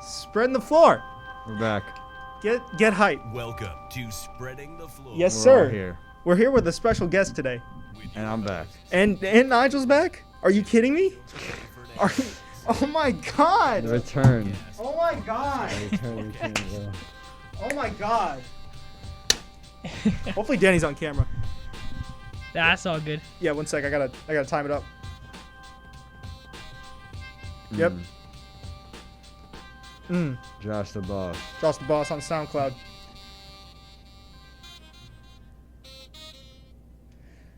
Spreading the floor. We're back. Get hype. Welcome to Spreading the Floor. Yes, We're sir. all here. We're here with a special guest today. And I'm back. And Nigel's back? Are you kidding me? Are you, oh my god. The return. Oh my god. Return. Oh my god. Hopefully Danny's on camera. That's all good. Yeah, 1 sec. I gotta time it up. Yep. Josh the boss. Josh the Boss on SoundCloud.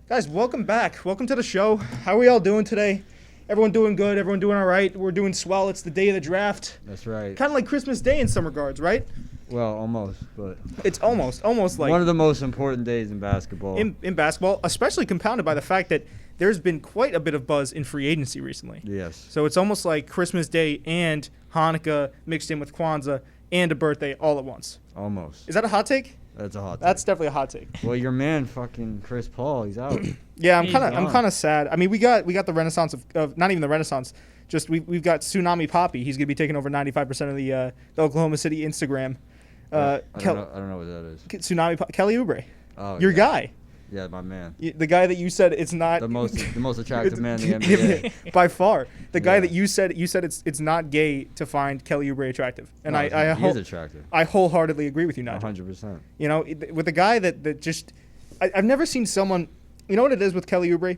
Guys, welcome back. Welcome to the show. How are we all doing today? Everyone doing good? Everyone doing all right? We're doing swell. It's the day of the draft. That's right. Kind of like Christmas Day in some regards, right? Well, almost, but It's almost like one of the most important days in basketball. in basketball, especially compounded by the fact that there's been quite a bit of buzz in free agency recently. Yes. So it's almost like Christmas Day and Hanukkah mixed in with Kwanzaa and a birthday all at once. Almost. Is that a hot take? That's a hot take. That's definitely a hot take. Well, your man, fucking Chris Paul, he's out. Yeah, I'm He's kind of sad. I mean, we got the renaissance of not even the renaissance. Just we've got Tsunami Poppy. He's gonna be taking over 95% of the Oklahoma City Instagram. I don't know what that is. Tsunami Kelly Oubre, Oh, your yeah. guy, Yeah, my man. the guy that you said it's not The most attractive man in the NBA. by far. The guy Yeah. that you said it's not gay to find Kelly Oubre attractive, and No, he is attractive. I wholeheartedly agree with you, Nigel. 100%. You know, with a guy that just I've never seen someone. You know what it is with Kelly Oubre?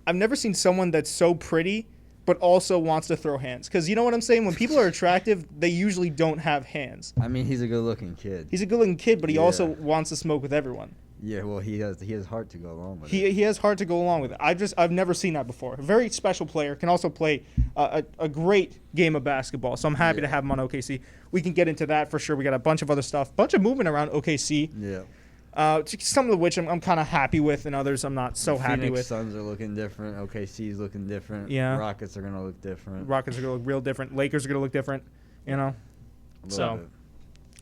I've never seen someone that's so pretty but also wants to throw hands. Because you know what I'm saying? When people are attractive, they usually don't have hands. I mean, he's a good-looking kid. He's a good-looking kid, but he Yeah. also wants to smoke with everyone. Yeah, well, he has heart to go along with it. He has hard to go along with it. I've never seen that before. A very special player, can also play a great game of basketball. So I'm happy to have him on OKC. We can get into that for sure. We got a bunch of other stuff, bunch of movement around OKC. Yeah. Some of which I'm kind of happy with, and others I'm not so happy Phoenix with. Suns are looking different. OKC's looking different. Yeah. Rockets are gonna look different. Rockets are gonna look real different. Lakers are gonna look different. You know, A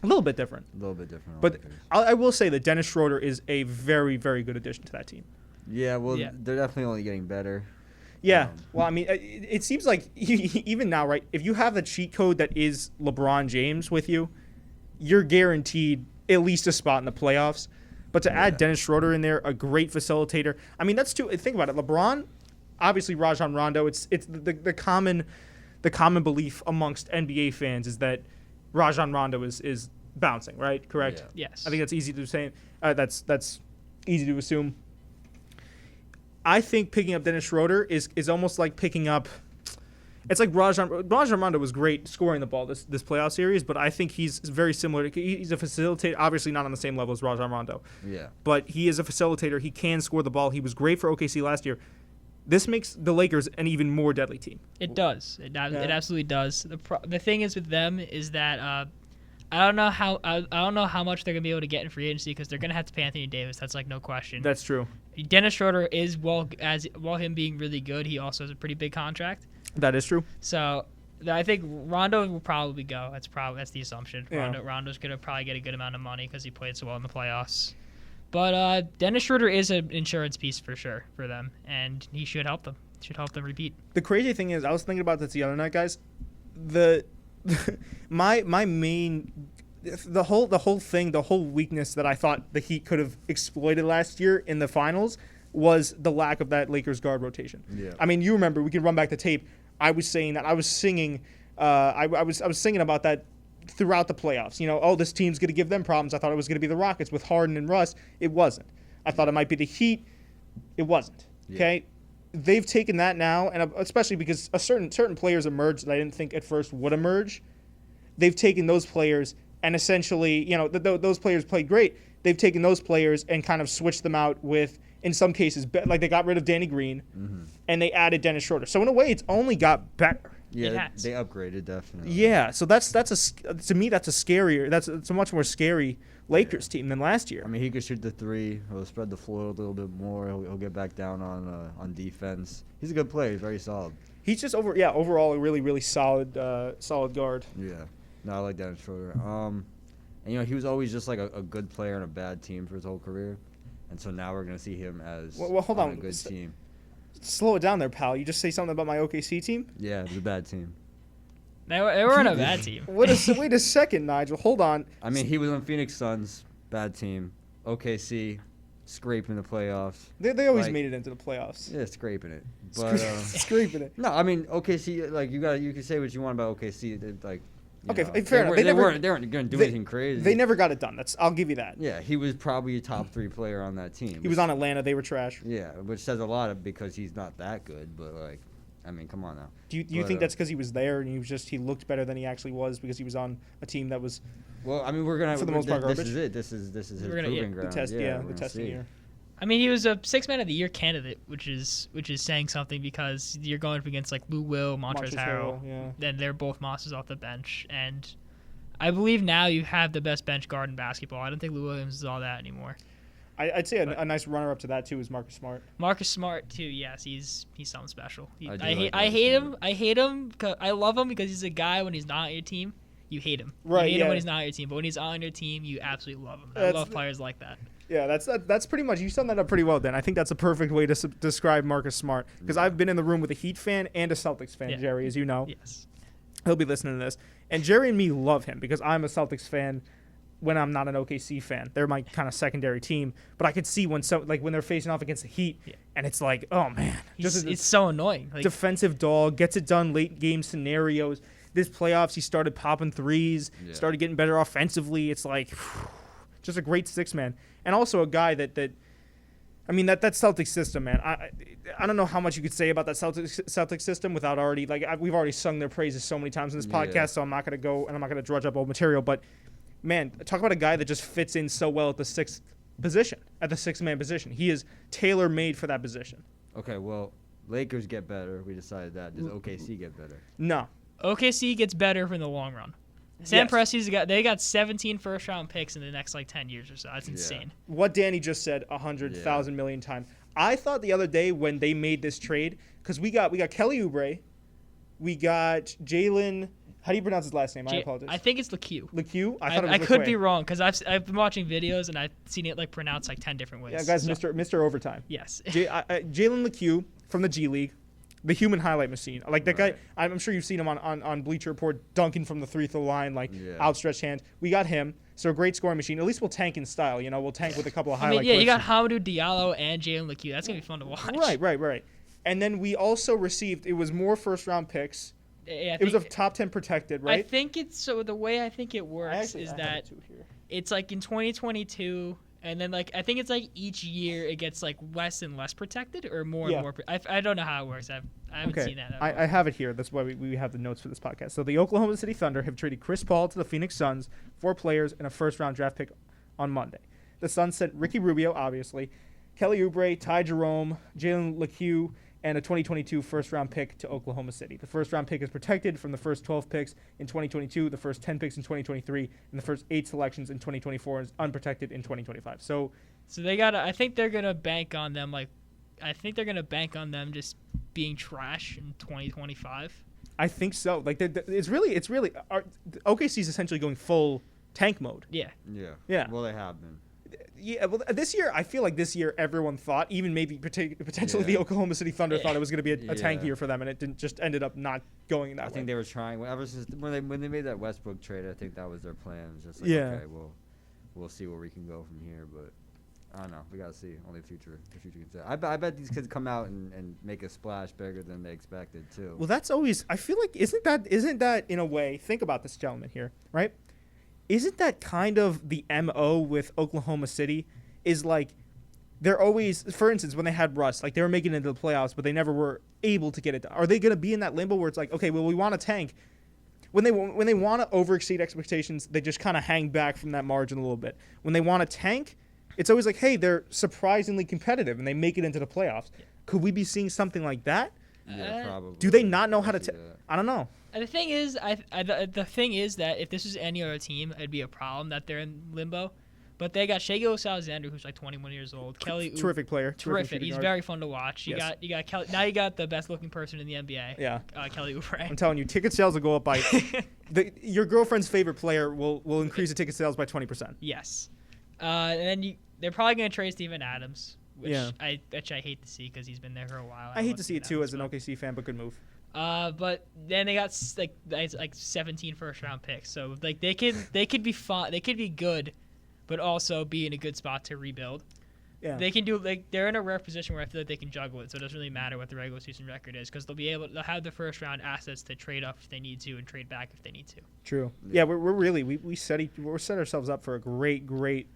a little bit different. little bit different. on But Lakers. I will say that Dennis Schroeder is a very, very good addition to that team. Yeah, well, Yeah. they're definitely only getting better. Yeah. Well, I mean, it seems like even now, right? If you have the cheat code that is LeBron James with you, you're guaranteed at least a spot in the playoffs. But to add Dennis Schroeder in there, a great facilitator. I mean, that's too. Think about it. LeBron, obviously Rajon Rondo. It's the common belief amongst NBA fans is that Rajon Rondo is bouncing, right? Correct. Yeah. Yes. I think that's easy to say. That's easy to assume. I think picking up Dennis Schroeder is almost like picking up. It's like Rajon Rondo was great scoring the ball this playoff series, but I think he's very similar. He's a facilitator, obviously not on the same level as Rajon Rondo, Yeah. but he is a facilitator. He can score the ball. He was great for OKC last year. This makes the Lakers an even more deadly team. It does. It absolutely does. The thing is with them is that I don't know how much they're gonna be able to get in free agency because they're gonna have to pay Anthony Davis. That's like no question. That's true. Dennis Schroeder is while him being really good, he also has a pretty big contract. That is true. So I think Rondo will probably go. That's the assumption. Yeah. Rondo's gonna probably get a good amount of money because he played so well in the playoffs. But Dennis Schroeder is an insurance piece for sure for them, and he should help them. Should help them repeat. The crazy thing is, I was thinking about this the other night, guys. My main the whole weakness that I thought the Heat could have exploited last year in the finals was the lack of that Lakers guard rotation. Yeah. I mean, you remember, we can run back the tape. I was saying that I was singing I was singing about that throughout the playoffs. You know, oh, this team's going to give them problems. I thought it was going to be the Rockets with Harden and Russ. It wasn't. I thought it might be the Heat. It wasn't. Okay? They've taken that now, and especially because certain players emerged that I didn't think at first would emerge. They've taken those players and essentially, you know, those players played great. They've taken those players and kind of switched them out with, in some cases, like they got rid of Danny Green and they added Dennis Schroeder. So in a way, it's only got better. Yeah, they upgraded definitely. Yeah, so to me that's a much more scary Lakers team than last year. I mean, he could shoot the three. He'll spread the floor a little bit more. He'll get back down on defense. He's a good player. He's very solid. He's just overall a really, really solid guard. Yeah. No, I like Dennis Schroeder. And you know, he was always just like a good player on a bad team for his whole career, and so now we're gonna see him as Well, hold on. a good team. Slow it down there, pal. You just say something about my OKC team? Yeah, it was a bad team. They weren't a bad team. Wait a second, Nigel. Hold on. I mean, he was on Phoenix Suns, bad team. OKC, scraping the playoffs. They always Like- made it into the playoffs. Yeah, scraping it. But Scraping it. no, I mean OKC. Like you can say what you want about OKC. Like, you Okay, know, fair enough. They weren't going to do they- anything crazy. They never got it done. I'll give you that. Yeah, he was probably a top 3 player on that team. He was on Atlanta. They were trash. Yeah, which says a lot because he's not that good. But like, I mean, come on now. Do you think that's because he was there and he looked better than he actually was because he was on a team that was Well, I mean, we're gonna For the most part, This garbage. is it. This is his We're gonna- proving yeah, ground. the test? we're Yeah, the gonna testing see. year. I mean, he was a 6-man of the year candidate, which is saying something because you're going up against like Lou Will, Montrezl Harrell, yeah. and they're both monsters off the bench. And I believe now you have the best bench guard in basketball. I don't think Lou Williams is all that anymore. I'd say a nice runner-up to that too is Marcus Smart. Marcus Smart too. Yes, he's something special. I do I like hate Marcus him. I hate him. I love him because he's a guy when he's not on your team, you hate him. Right, You hate him yeah. when he's not on your team, but when he's on your team, you absolutely love him. I That's- love players like that. Yeah, that's pretty much. You summed that up pretty well. Then I think that's a perfect way to describe Marcus Smart because I've been in the room with a Heat fan and a Celtics fan, Yeah. Jerry, as you know. Yes. He'll be listening to this, and Jerry and me love him because I'm a Celtics fan. When I'm not an OKC fan, they're my kind of secondary team. But I could see when when they're facing off against the Heat, and it's like, oh man, It's so annoying. Like, defensive dog gets it done late game scenarios. This playoffs, he started popping threes, Yeah. started getting better offensively. It's like just a great 6-man, and also a guy that I mean that Celtics system, man. I don't know how much you could say about that Celtics system without already we've already sung their praises so many times in this podcast, Yeah. so I'm not gonna go and I'm not gonna drudge up old material, but. Man, talk about a guy that just fits in so well at the 6th position, at the 6-man position. He is tailor-made for that position. Okay, well, Lakers get better. We decided that. Does OKC get better? No. OKC gets better in the long run. Sam Yes. Presti's got 17 first-round picks in the next 10 years or so. That's insane. What Danny just said 100,000 million times. I thought the other day when they made this trade, because we got Kelly Oubre, we got Jalen. How do you pronounce his last name? I apologize. I think it's LeQ. LeQ? I thought it was I could LeQuay. be wrong because I've been watching videos and I've seen it pronounced 10 different ways. Yeah, guys, So, Mr. Overtime. Yes. Jalen LeQ from the G League, the human highlight machine. Like that Right. guy, I'm sure you've seen him on Bleacher Report dunking from the free-throw line, Yeah. outstretched hands. We got him, so a great scoring machine. At least we'll tank in style. We'll tank with a couple of I highlight mean, yeah, you got clips. Hamidou Diallo and Jalen LeQ. That's gonna be fun to watch. Right. And then we also received, it was more first-round picks. Yeah, It was a top 10 protected, right? I think it's so. The way I think it works is I have that it too here. it's in 2022, and then I think it's each year it gets less and less protected, or more Yeah. and more. I don't know how it works. I haven't seen that. I have it here. That's why we have the notes for this podcast. So the Oklahoma City Thunder have traded Chris Paul to the Phoenix Suns, 4 players, and a first-round draft pick on Monday. The Suns sent Ricky Rubio, obviously, Kelly Oubre, Ty Jerome, Jalen LeQ, and a 2022 first-round pick to Oklahoma City. The first-round pick is protected from the first 12 picks in 2022, the first 10 picks in 2023, and the first 8 selections in 2024 is unprotected in 2025. So they gotta. I think they're gonna bank on them. I think they're gonna bank on them just being trash in 2025. I think so. It's really OKC is essentially going full tank mode. Yeah. Yeah. Well, they have been. Yeah, well, this year, I feel like this year everyone thought, even maybe potentially the Yeah. Oklahoma City Thunder thought it was going to be a tank Yeah. year for them, and it didn't, just ended up not going that I way. think they were trying ever since when they made that Westbrook trade. I think that was their plan. It was just Yeah. okay, we'll see where we can go from here. But I don't know. We gotta see. Only the future can say. I bet these kids come out and make a splash bigger than they expected too. Well, that's always. I feel like isn't that in a way? Think about this gentleman here, right? Isn't that kind of the MO with Oklahoma City? Is they're always, for instance, when they had Russ, they were making it into the playoffs, but they never were able to get it done. Are they going to be in that limbo where it's okay, well, we want to tank? When they want to overexceed expectations, they just kind of hang back from that margin a little bit. When they want to tank, it's always hey, they're surprisingly competitive and they make it into the playoffs. Could we be seeing something like that? Yeah, probably. Do they not know how to? see that. I don't know. And the thing is, the thing is that if this was any other team, it'd be a problem that they're in limbo. But they got Shai Gilgeous-Alexander, who's 21 years old. Kelly, Terrific player. terrific. shooting He's guard. very fun to watch. You Yes. got Kelly. Now you got the best looking person in the NBA. Yeah. Kelly Oubre. I'm telling you, ticket sales will go up by. Your girlfriend's favorite player will increase the ticket sales by 20%. Yes. And then they're probably going to trade Steven Adams, which Yeah. I hate to see because he's been there for a while. I hate to see it too as an OKC fan, but good move. But then they got like 17 first-round picks, so like they could be fun, they could be good, but also be in a good spot to rebuild. Yeah. They can do they're in a rare position where I feel like they can juggle it, so it doesn't really matter what the regular season record is because they'll have the first-round assets to trade up if they need to and trade back if they need to. True. Yeah, we're really we set ourselves up for a great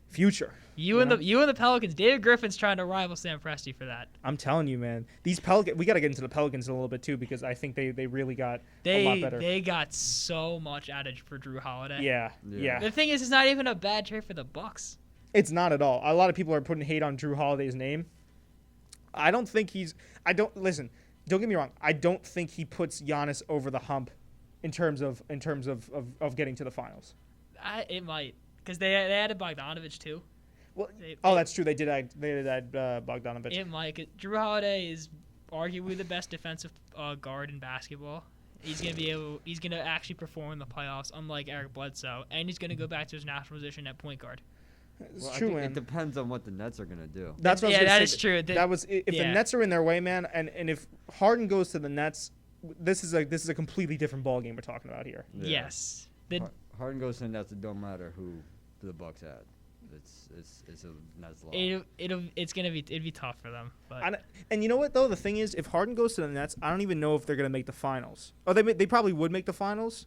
future. You and the Pelicans. David Griffin's trying to rival Sam Presti for that. I'm telling you, man. These Pelicans. We got to get into the Pelicans in a little bit too because I think they really got a lot better. They got so much added for Drew Holiday. Yeah. The thing is, it's not even a bad trade for the Bucks. It's not at all. A lot of people are putting hate on Drew Holiday's name. I don't think listen. Don't get me wrong. I don't think he puts Giannis over the hump in terms of getting to the finals. It might because they added Bogdanovich too. Well, that's true. They did add Bogdanovich. It might. Drew Holiday is arguably the best defensive guard in basketball. He's gonna actually perform in the playoffs, unlike Eric Bledsoe, and he's gonna go back to his natural position at point guard. It's I true, think man. It depends on what the Nets are gonna do. That's what I was gonna say. Is true. If the Nets are in their way, man, and if Harden goes to the Nets, this is a completely different ballgame we're talking about here. Yeah. Yes. Harden goes to the Nets. It don't matter who the Bucks had. It's a Nets loss. It'd be tough for them. But And you know what though? The thing is, if Harden goes to the Nets, I don't even know if they're gonna make the finals. Oh, they probably would make the finals,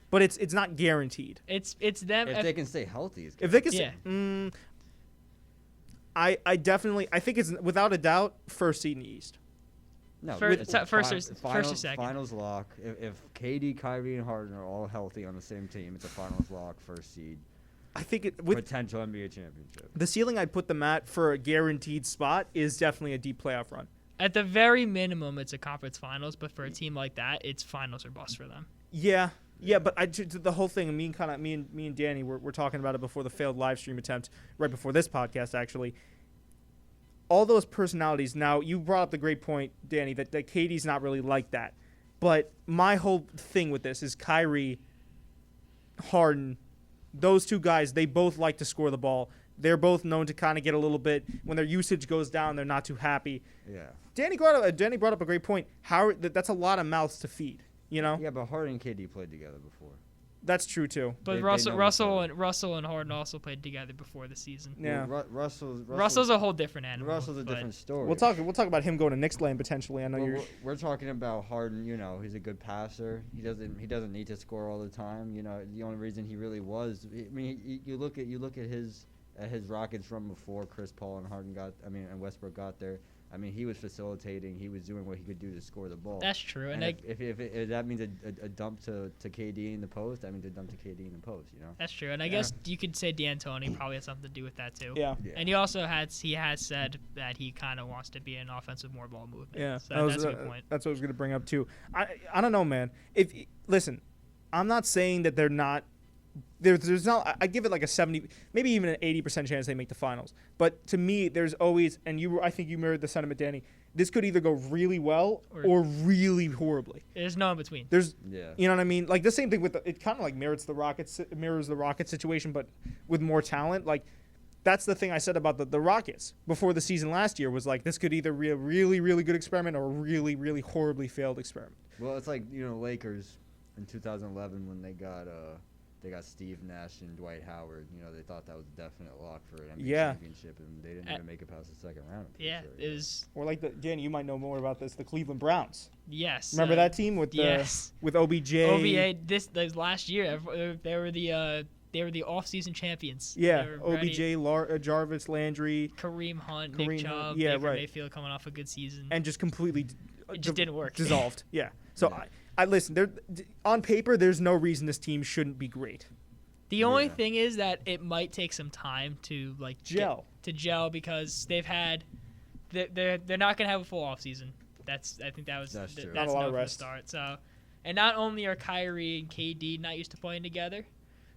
but it's not guaranteed. it's them. If they can stay healthy, If they can, I think it's without a doubt first seed in the East. No, First or second. Finals lock. If KD, Kyrie, and Harden are all healthy on the same team, it's a finals lock, first seed. I think with Potential NBA championship. the ceiling I'd put them at for a guaranteed spot is definitely a deep playoff run. At the very minimum, it's a conference finals, but for a team like that, it's finals or bust for them. Yeah, but the whole thing. Me and Danny were talking about it before the failed live stream attempt, right before this podcast actually. All those personalities. Now you brought up the great point, Danny, that KD's not really like that. But my whole thing with this is Kyrie, Harden, those two guys. They both like to score the ball. They're both known to kind of get a little bit when their usage goes down. They're not too happy. Yeah. Danny brought up a great point. That's a lot of mouths to feed. You know. Yeah, but Harden and KD played together before. That's true too. But They Russell and Harden also played together before the season. Yeah. Well, Russell's a whole different animal. Russell's a different story. We'll talk about him going to Knicks land potentially. I know you're. We're talking about Harden. You know, he's a good passer. He doesn't need to score all the time. You know, the only reason he really was. I mean, you look at his Rockets run before Chris Paul and and Westbrook got there. I mean, he was facilitating. He was doing what he could do to score the ball. That's true. And if that means a dump to KD in the post, that means a dump to KD in the post. You know. That's true, and I guess you could say D'Antoni probably has something to do with that too. Yeah. And he also has said that he kind of wants to be an offensive more ball movement. Yeah. So that's a good point. That's what I was gonna bring up too. I don't know, man. Listen, I'm not saying that they're not. There's not. I give it like a 70, maybe even an 80% chance they make the finals. But to me, there's always, and I think you mirrored the sentiment, Danny. This could either go really well or really horribly. There's no in between. You know what I mean? Like the same thing with it kind of like mirrors the Rockets situation, but with more talent. Like that's the thing I said about the Rockets before the season last year was like this could either be a really really good experiment or a really really horribly failed experiment. Well, it's like Lakers in 2011 when they got Steve Nash and Dwight Howard. You know, they thought that was a definite lock for an NBA championship, and they didn't even make it past the second round. Yeah, it was. Or like Danny, you might know more about this. The Cleveland Browns. Yes. Remember that team with with OBJ. This last year they were the off-season champions. Yeah, OBJ, Jarvis Landry, Kareem Hunt, Nick Chubb, yeah, Baker right. Mayfield coming off a good season, and just completely it just didn't work. Dissolved. Yeah. So I listen. On paper, there's no reason this team shouldn't be great. The only thing is that it might take some time to gel because they're not gonna have a full offseason. I think that's true. That's a lot no of for the rest. start. So, and not only are Kyrie and KD not used to playing together,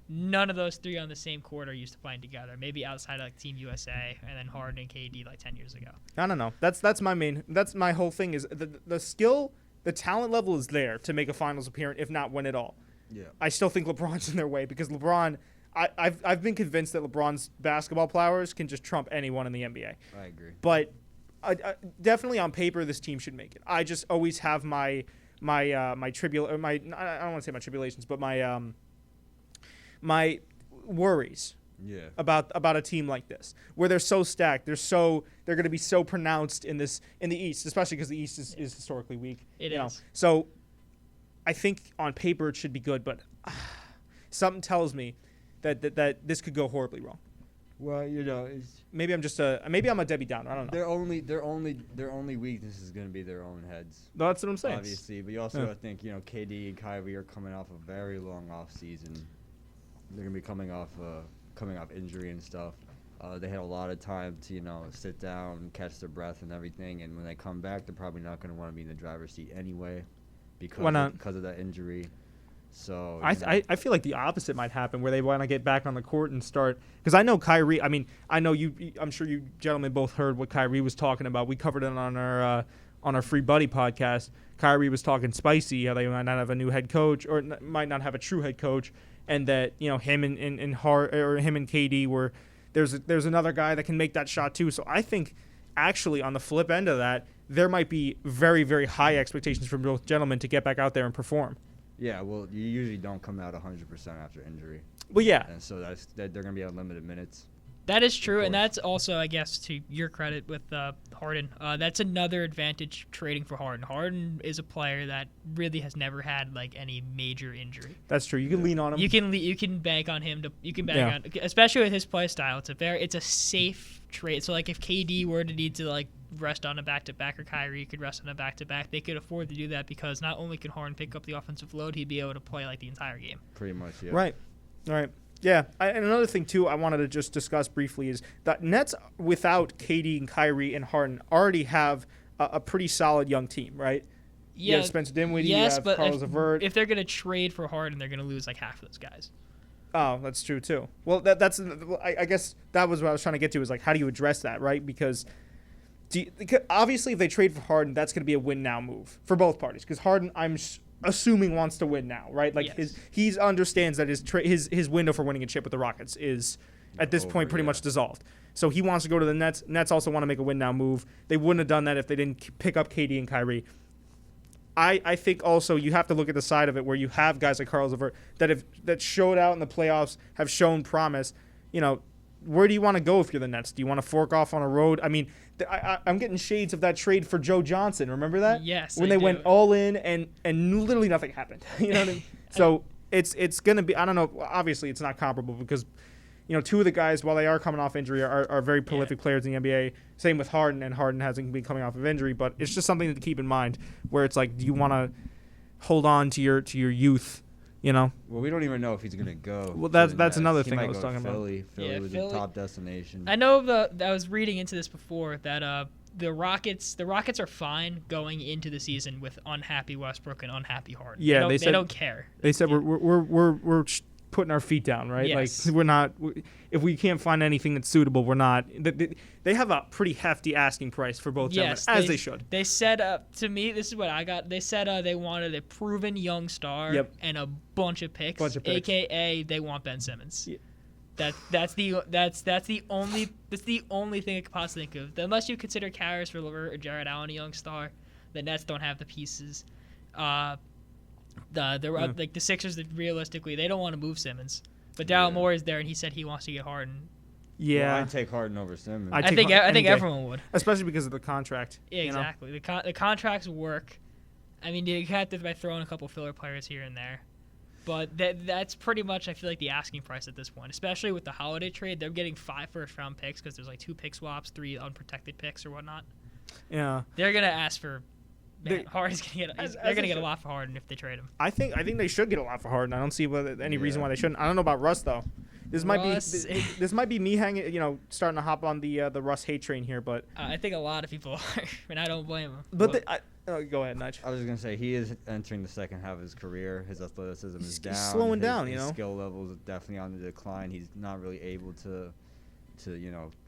none of those three on the same court are used to playing together. Maybe outside of like Team USA and then Harden and KD like 10 years ago. I don't know. That's my whole thing is the skill. The talent level is there to make a finals appearance, if not win it all. Yeah. I still think LeBron's in their way because LeBron. I've been convinced that LeBron's basketball powers can just trump anyone in the NBA. I agree. But definitely on paper this team should make it. I just always have my I don't want to say my tribulations, but my worries about a team like this, where they're so stacked, they're going to be so pronounced in the East, especially because the East is historically weak. It is. Know? So I think on paper it should be good, but something tells me that this could go horribly wrong. Well, maybe I'm a Debbie Downer. I don't know. Their only weakness is going to be their own heads. That's what I'm saying. Obviously, but you also think KD and Kyrie are coming off a very long off season. They're going to be coming off injury and stuff. They had a lot of time to sit down and catch their breath and everything. And when they come back, they're probably not going to want to be in the driver's seat anyway because of that injury. So I feel like the opposite might happen, where they want to get back on the court and start. Because I know Kyrie. I mean, I know you. I'm sure you gentlemen both heard what Kyrie was talking about. We covered it on our Free Buddy podcast. Kyrie was talking spicy how they might not have a new head coach or might not have a true head coach, and that him and him and KD were there's another guy that can make that shot too. So I think actually on the flip end of that, there might be very, very high expectations from both gentlemen to get back out there and perform. Yeah, well, you usually don't come out 100% after injury. Well, yeah. And so they're going to be on limited minutes. That is true, and that's also, I guess, to your credit with Harden. That's another advantage trading for Harden. Harden is a player that really has never had any major injury. That's true. You can lean on him. You can bank on him. You can bank on, especially with his play style. It's a safe trade. So if KD were to need to rest on a back-to-back, or Kyrie could rest on a back-to-back, they could afford to do that because not only can Harden pick up the offensive load, he'd be able to play the entire game. Pretty much, yeah. Right. All right. Yeah, and another thing, too, I wanted to just discuss briefly is that Nets, without KD and Kyrie and Harden, already have a pretty solid young team, right? Yeah, you have Spencer Dinwiddie, yes, you have but Carlos Levert. If they're going to trade for Harden, they're going to lose half of those guys. Oh, that's true, too. Well, that's I guess that was what I was trying to get to, is how do you address that, right? Because obviously if they trade for Harden, that's going to be a win-now move for both parties, because Harden, I'm assuming, wants to win now, right? Yes. He understands that his window for winning a chip with the Rockets is at this point pretty much dissolved. So he wants to go to the Nets. Nets also want to make a win now move. They wouldn't have done that if they didn't pick up KD and Kyrie. I think also you have to look at the side of it where you have guys like Carlos Levert that showed out in the playoffs, have shown promise. Where do you want to go if you're the Nets? Do you want to fork off on a road? I mean, I'm getting shades of that trade for Joe Johnson. Remember that? Yes. When they went all in and literally nothing happened. You know what I mean? So it's going to be, I don't know. Obviously, it's not comparable because, two of the guys, while they are coming off injury, are very prolific players in the NBA. Same with Harden, and Harden hasn't been coming off of injury. But it's just something to keep in mind where it's do you want to hold on to your youth? Well, we don't even know if he's going to go. Well, that's another thing I was talking about. Philly was a top destination. I know I was reading into this before that the Rockets are fine going into the season with unhappy Westbrook and unhappy Harden. Yeah, they don't care. They said we're putting our feet down, right? Yes. We're not. If we can't find anything that's suitable, we're not. They have a pretty hefty asking price for both gentlemen, as they should. They said to me, this is what I got. They said they wanted a proven young star and a bunch of picks, aka they want Ben Simmons. Yeah. That's the only thing I could possibly think of. Unless you consider Karras for Levert or Jared Allen a young star, the Nets don't have the pieces. The Sixers, realistically, they don't want to move Simmons, but Daryl Morey is there, and he said he wants to get Harden. Yeah, well, I'd take Harden over Simmons. I think everyone would, especially because of the contract. Yeah, exactly. The contracts work. I mean, you have to by throwing a couple filler players here and there, but that's pretty much I feel the asking price at this point. Especially with the Holiday trade, they're getting 5 first-round picks because there's 2 pick swaps, 3 unprotected picks or whatnot. Yeah, they're gonna ask for. Harden's gonna get. They're gonna get a lot for Harden if they trade him. I think they should get a lot for Harden. I don't see any reason why they shouldn't. I don't know about Russ though. This might be me hanging, starting to hop on the Russ hate train here, but I think a lot of people are, and I don't blame them. But go ahead, Nudge. I was just gonna say he is entering the second half of his career. His athleticism is down. He's slowing down. His skill level is definitely on the decline. He's not really able to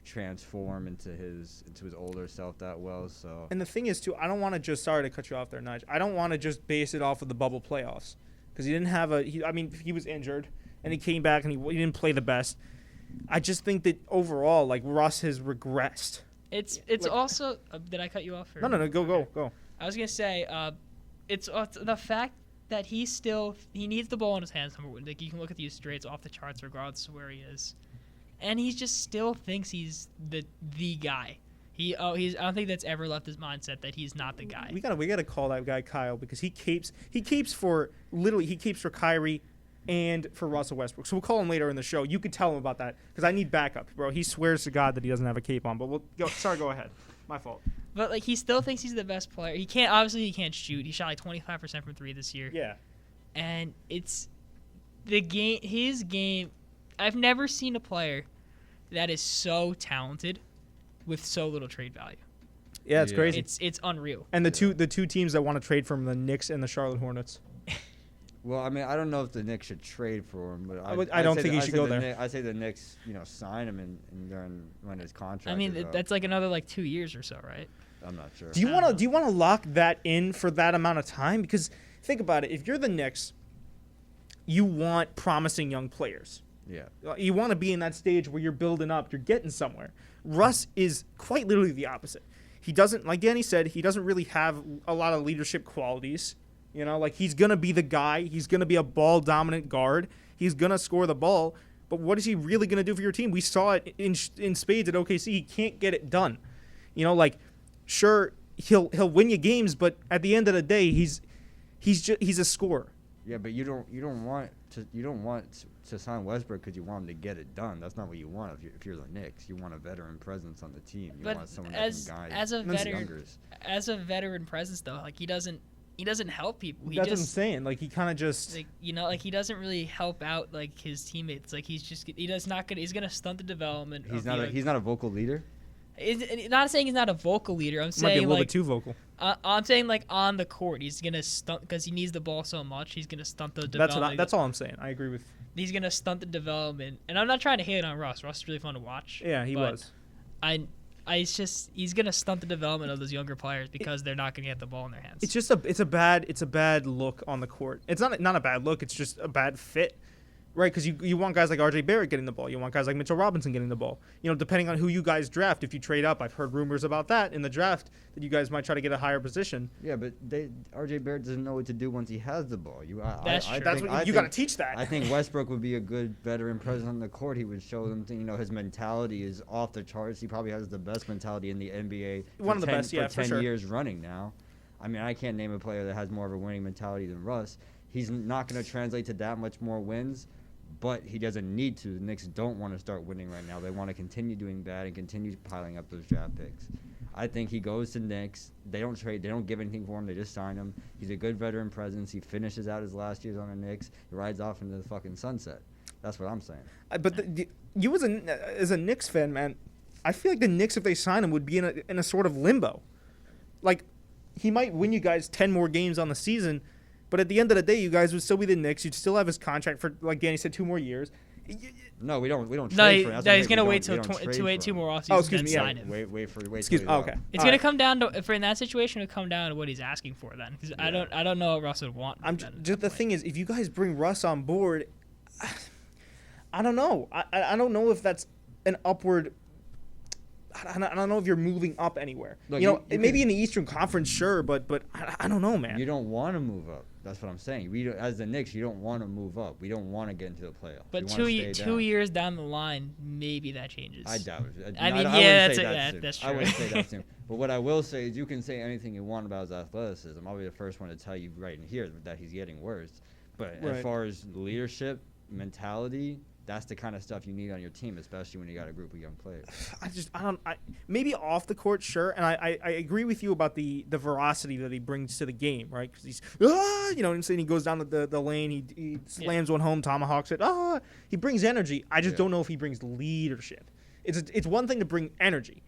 transform into his older self that well. So. And the thing is too, I don't want to just sorry to cut you off there, Nudge. I don't want to just base it off of the bubble playoffs because he didn't have he was injured and he came back and he didn't play the best. I just think that overall, Russ has regressed. It's Like- also. Did I cut you off? Or? No. Go. I was gonna say, it's the fact that he needs the ball in his hands. Number one, like you can look at the usage rates off the charts regardless of where he is, and he just still thinks he's the guy. I don't think that's ever left his mindset that he's not the guy. We gotta call that guy Kyle because he keeps for Kyrie and for Russell Westbrook. So we'll call him later in the show. You could tell him about that because I need backup, bro. He swears to God that he doesn't have a cape on. But we'll go. Sorry, go ahead. My fault. But like he still thinks he's the best player. He can't shoot. He shot like 25% from 3 this year. Yeah. And it's his game. I've never seen a player that is so talented with so little trade value. Yeah, it's crazy. It's unreal. And the two teams that want to trade from the Knicks and the Charlotte Hornets. Well, I mean, I don't know if the Knicks should trade for him, but I don't think he should go there. I say the Knicks, sign him and during when his contract. I mean, is up. that's like another like 2 years or so, right? I'm not sure. Do you want to lock that in for that amount of time? Because think about it. If you're the Knicks, you want promising young players. Yeah. You want to be in that stage where you're building up, you're getting somewhere. Russ is quite literally the opposite. He doesn't, like Danny said, he doesn't really have a lot of leadership qualities. Like he's going to be the guy. He's going to be a ball-dominant guard. He's going to score the ball. But what is he really going to do for your team? We saw it in spades at OKC. He can't get it done. Sure, he'll win you games, but at the end of the day, he's a scorer. Yeah, but you don't want to sign Westbrook because you want him to get it done. That's not what you want if you're the Knicks. You want a veteran presence on the team. You want someone that can guide as a veteran presence though, like he doesn't help people. That's what I'm saying. Like he kind of just like he doesn't really help out like his teammates. Like he's gonna stunt the development. He's not a vocal leader. Not saying he's not a vocal leader. I'm saying might be a little bit too vocal. I'm saying like on the court, he's gonna stunt because he needs the ball so much. He's gonna stunt the development. That's all I'm saying. I agree with. He's gonna stunt the development, and I'm not trying to hate on Russ. Russ is really fun to watch. Yeah, he was. It's just he's gonna stunt the development of those younger players because they're not gonna get the ball in their hands. It's just a bad look on the court. It's not a bad look. It's just a bad fit. Right, because you want guys like R.J. Barrett getting the ball. You want guys like Mitchell Robinson getting the ball. Depending on who you guys draft, if you trade up, I've heard rumors about that in the draft that you guys might try to get a higher position. Yeah, but R.J. Barrett doesn't know what to do once he has the ball. That's true. You got to teach that. I think Westbrook would be a good veteran presence on the court. He would show them, his mentality is off the charts. He probably has the best mentality in the NBA. One of the best, yeah, for 10 sure. years running now. I mean, I can't name a player that has more of a winning mentality than Russ. He's not going to translate to that much more wins. But he doesn't need to. The Knicks don't want to start winning right now. They want to continue doing bad and continue piling up those draft picks. I think he goes to Knicks. They don't trade. They don't give anything for him. They just sign him. He's a good veteran presence. He finishes out his last years on the Knicks. He rides off into the fucking sunset. That's what I'm saying. But you as a Knicks fan, man, I feel like the Knicks, if they sign him, would be in a sort of limbo. Like, he might win you guys 10 more games on the season, but at the end of the day, you guys would still be the Knicks. You'd still have his contract for, like Danny said, 2 more years. No, we don't trade for him. No, he's gonna wait till 2 more off seasons and sign him. Wait. Excuse me. Oh, okay. It's gonna come down to in that situation. It'll come down to what he's asking for then. Because I don't know what Russ would want. The thing is, if you guys bring Russ on board, I don't know. I don't know if that's an upward. I don't know if you're moving up anywhere. Look, maybe in the Eastern Conference, sure, but I don't know, man. You don't want to move up. That's what I'm saying. As the Knicks, you don't want to move up. We don't want to get into the playoffs. But 2 years down the line, maybe that changes. I doubt it. That's true. I wouldn't say that soon. But what I will say is you can say anything you want about his athleticism. I'll be the first one to tell you right in here that he's getting worse. But as far as leadership, mentality, that's the kind of stuff you need on your team, especially when you got a group of young players. Maybe off the court, sure, and I agree with you about the veracity that he brings to the game, right? Because he's, and saying he goes down the lane, he slams one home, tomahawks it, he brings energy. I just don't know if he brings leadership. It's one thing to bring energy.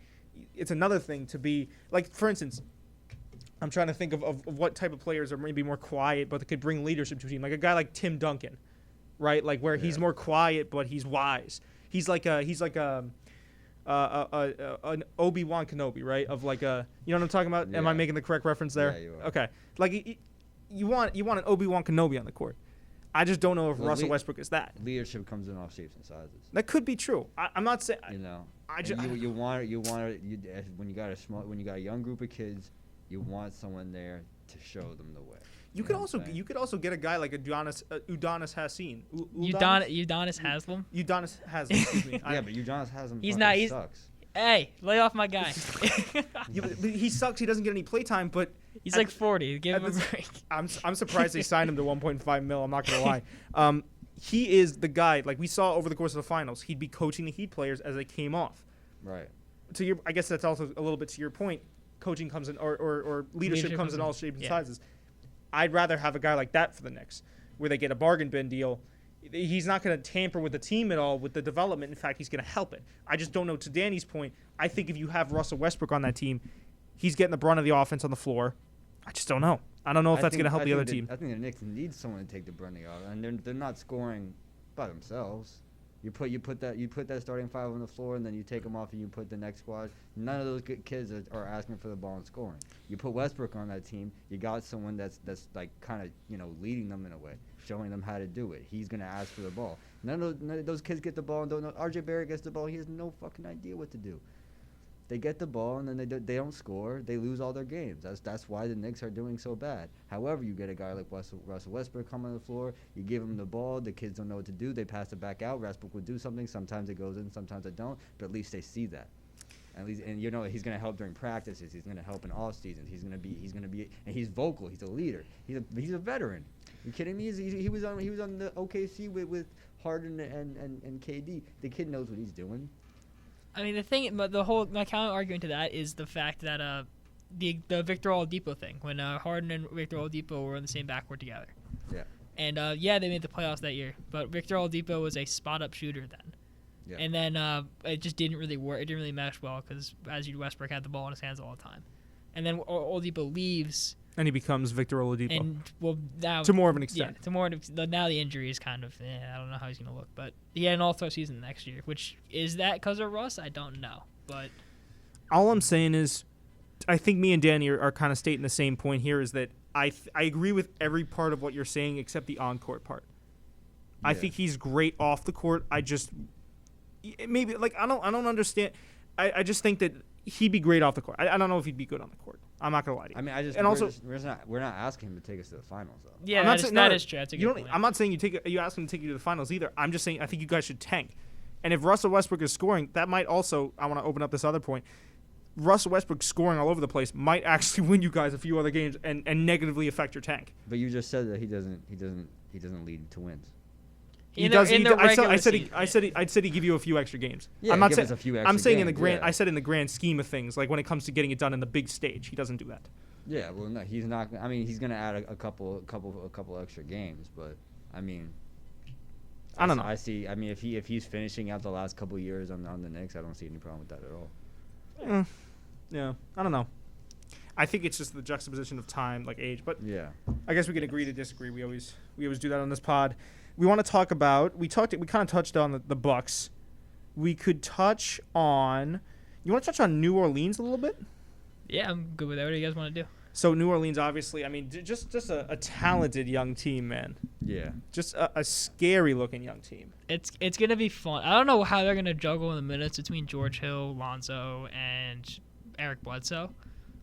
It's another thing to be, like, for instance, I'm trying to think of what type of players are maybe more quiet, but that could bring leadership to a team, like a guy like Tim Duncan. Right, like where he's more quiet, but he's wise. He's like an Obi-Wan Kenobi, right? Of like you know what I'm talking about? Yeah. Am I making the correct reference there? Yeah, you are. Okay, like you want an Obi-Wan Kenobi on the court. I just don't know if Well, Russell Westbrook is that. Leadership comes in all shapes and sizes. That could be true. I'm not saying. You know, I you want when you got a young group of kids, you want someone there to show them the way. You could also get a guy like Udonis Haslem. Udonis Haslem. Udonis Haslem. Excuse me. Yeah, but Udonis Haslem sucks. Hey, lay off my guy. Yeah, but he sucks. He doesn't get any playtime, but He's like 40. Give him a break. I'm surprised they signed him to 1.5 mil. I'm not gonna lie. He is the guy. Like we saw over the course of the finals, he'd be coaching the Heat players as they came off. Right. I guess that's also a little bit to your point. Coaching comes in, or leadership comes in all shapes and sizes. I'd rather have a guy like that for the Knicks, where they get a bargain bin deal. He's not going to tamper with the team at all with the development. In fact, he's going to help it. I just don't know. To Danny's point, I think if you have Russell Westbrook on that team, he's getting the brunt of the offense on the floor. I just don't know. I don't know if that's going to help the other team. I think the Knicks need someone to take the brunt of the offense, and they're not scoring by themselves. You put that starting five on the floor, and then you take them off, and you put the next squad. None of those good kids are asking for the ball and scoring. You put Westbrook on that team, you got someone that's like kind of leading them in a way, showing them how to do it. He's gonna ask for the ball. None of those kids get the ball and don't know. RJ Barrett gets the ball, he has no fucking idea what to do. They get the ball and then they don't score. They lose all their games. That's why the Knicks are doing so bad. However, you get a guy like Russell Westbrook come on the floor. You give him the ball. The kids don't know what to do. They pass it back out. Westbrook will do something. Sometimes it goes in. Sometimes it don't. But at least they see that. At least, and he's gonna help during practices. He's gonna help in off seasons. He's gonna be, and he's vocal. He's a leader. He's a veteran. You kidding me? He was on the OKC with Harden and KD. The kid knows what he's doing. I mean, my counter argument to that is the fact that the Victor Oladipo thing, when Harden and Victor Oladipo were in the same backcourt together. Yeah. And they made the playoffs that year, but Victor Oladipo was a spot-up shooter then. Yeah. And then it just didn't really work. It didn't really mesh well because Westbrook had the ball in his hands all the time. And then Oladipo leaves. And he becomes Victor Oladipo. And now to more of an extent. Yeah, now the injury is kind of I don't know how he's going to look, but he had an all-star season next year, which is that because of Russ? I don't know, but all I'm saying is I think me and Danny are kind of stating the same point here is that I agree with every part of what you're saying except the on-court part. Yeah. I think he's great off the court. I just maybe like I don't understand. I just think that he'd be great off the court. I don't know if he'd be good on the court. I'm not gonna lie to you. I mean, we're not asking him to take us to the finals though. Yeah, that is true. That's a good point. I'm not saying you ask him to take you to the finals either. I'm just saying I think you guys should tank. And if Russell Westbrook is scoring, that might also. I want to open up this other point. Russell Westbrook scoring all over the place might actually win you guys a few other games and negatively affect your tank. But you just said that he doesn't lead to wins. I said he'd give you a few extra games. Yeah, I'm not give saying us a few extra I'm saying games, in the grand. yeah. I said in the grand scheme of things, like when it comes to getting it done in the big stage, he doesn't do that. Yeah, well, no, he's not. I mean, he's gonna add a couple extra games, but I mean, I don't know. I see. I mean, if he's finishing out the last couple of years on the Knicks, I don't see any problem with that at all. Yeah, I don't know. I think it's just the juxtaposition of time, like age. But yeah, I guess we can agree to disagree. We always do that on this pod. We want to talk about. We kind of touched on the Bucks. We could touch on. You want to touch on New Orleans a little bit? Yeah, I'm good with that. What do you guys want to do? So New Orleans, obviously, I mean, just a talented young team, man. Yeah. Just a scary-looking young team. It's going to be fun. I don't know how they're going to juggle in the minutes between George Hill, Lonzo, and Eric Bledsoe,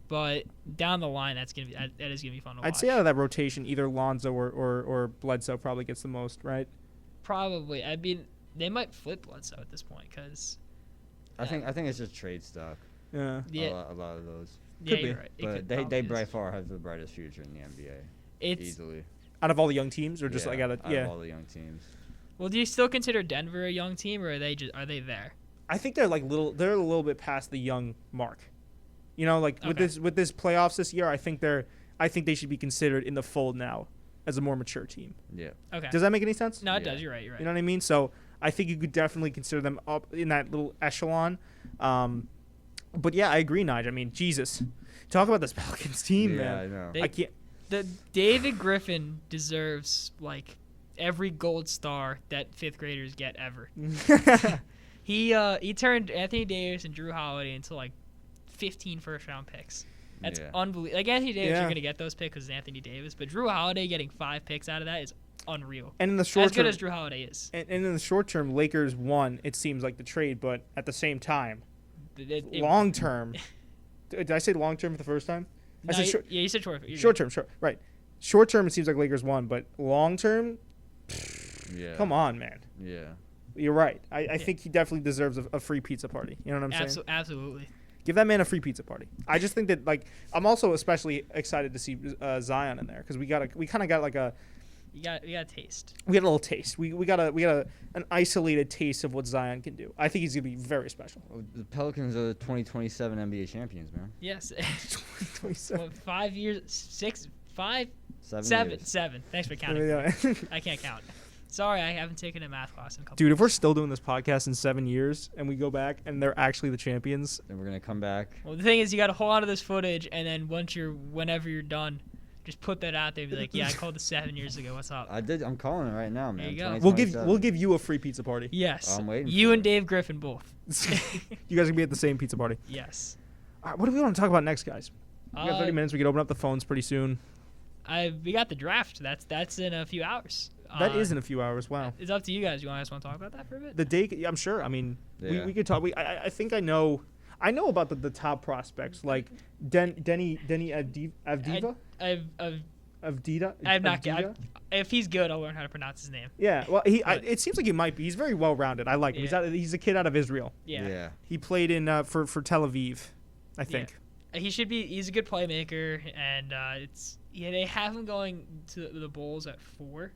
but down the line, that is going to be fun to watch. I'd say out of that rotation, either Lonzo or Bledsoe probably gets the most, right? Probably. I mean, they might flip Bledsoe at this point because I think it's just trade stock. Yeah. A lot of those. Yeah, you're right. But they by far have the brightest future in the NBA. Easily. Out of all the young teams, or just out of all the young teams. Well, do you still consider Denver a young team, or are they there? I think they're they're a little bit past the young mark. You know, like with this playoffs this year, I think they should be considered in the fold now as a more mature team. Yeah. Okay. Does that make any sense? No, it does. You're right. You know what I mean? So I think you could definitely consider them up in that little echelon. But yeah, I agree, Nige. I mean, Jesus, talk about this Pelicans team, man. I know. I can't. David Griffin deserves like every gold star that fifth graders get ever. He turned Anthony Davis and Drew Holiday into like 15 first-round picks. That's unbelievable. Like Anthony Davis, you're gonna get those picks because it's Anthony Davis, but Drew Holiday getting 5 picks out of that is unreal. And in the short As good term, as Drew Holiday is. and in the short term, Lakers won. It seems like the trade, but at the same time, long term. Did I say long term for the first time? No, I said short. Yeah, you said short. Short term, right. Short term, it seems like Lakers won, but long term, Yeah. come on, man. Yeah. You're right. I think he definitely deserves a free pizza party. You know what I'm saying? Absolutely. Give that man a free pizza party. I just think that, like, I'm also especially excited to see Zion in there because we kind of got like You got a taste. we got a little taste. We got an isolated taste of what Zion can do. I think he's gonna be very special. Oh, the Pelicans are the 2027 NBA champions, man. Yes. 2027. Well, 5 years, 6, 5, 7 years. 7. Thanks for counting. Yeah. I can't count. Sorry, I haven't taken a math class in a couple. Dude, if we're years. still doing this podcast in 7 years and we go back and they're actually the champions, Then we're gonna come back. Well, the thing is, you got to hold on to this footage, and then whenever you're done, just put that out there. Be like, yeah, I called this 7 years ago. What's up? I did. I'm calling it right now, man. There you go. we'll 2027. give you a free pizza party. Yes. I'm waiting You for and it. Dave Griffin both. You guys can be at the same pizza party. Yes. All right, what do we want to talk about next, guys? We got 30 Uh, minutes. We can open up the phones pretty soon. We got the draft. That's in a few hours. That is in a few hours. Wow. It's up to you guys. You guys want to talk about that for a bit? The day, I'm sure. I mean, Yeah. we could talk. I think I know about the top prospects like Denny Avdiva. I'm not good. If he's good, I'll learn how to pronounce his name. Yeah, well, But- it seems like he might be. He's very well rounded. I like him. Yeah. He's a kid out of Israel. Yeah. Yeah. He played in for Tel Aviv, I think. He should be. He's a good playmaker, and they have him going to the Bulls at 4.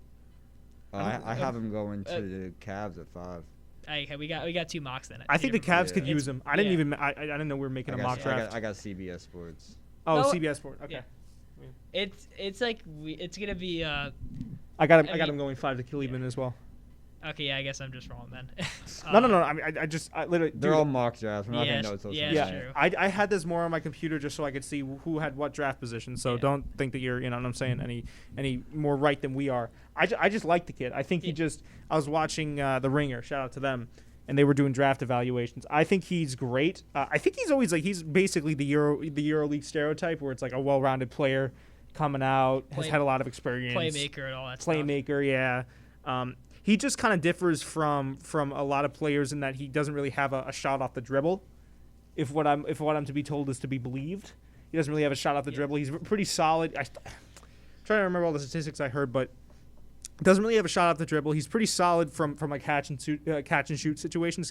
I have him going to the Cavs at 5. Okay, we got 2 mocks then. I think the Peter. Cavs could Yeah. use him. I didn't yeah. even. I didn't know we were making a mock draft. I got CBS Sports. Oh, No, CBS Sport. Okay. yeah. It's like it's gonna be I got him. I I got mean- him going 5 to Cleveland as well. okay. Yeah, I guess I'm just wrong then. No. I mean, I literally. They're dude, all mock drafts. We're not Yeah, gonna know until yeah, Sunday. it's true. I had this more on my computer just so I could see who had what draft position. So Yeah. don't think that you're, you know what I'm saying, any more right than we are. I just like the kid. I think he just. I was watching The Ringer. Shout out to them. And they were doing draft evaluations. I think he's great. I think he's always like he's basically the EuroLeague stereotype where it's like a well-rounded player coming out, has had a lot of experience, Playmaker and all that stuff. playmaker. Yeah. He just kind of differs from a lot of players in that he doesn't really have a shot off the dribble. If what I'm to be told is to be believed, he doesn't really have a shot off the dribble. He's pretty solid. I'm trying to remember all the statistics I heard, but doesn't really have a shot off the dribble. He's pretty solid from a catch and shoot situation,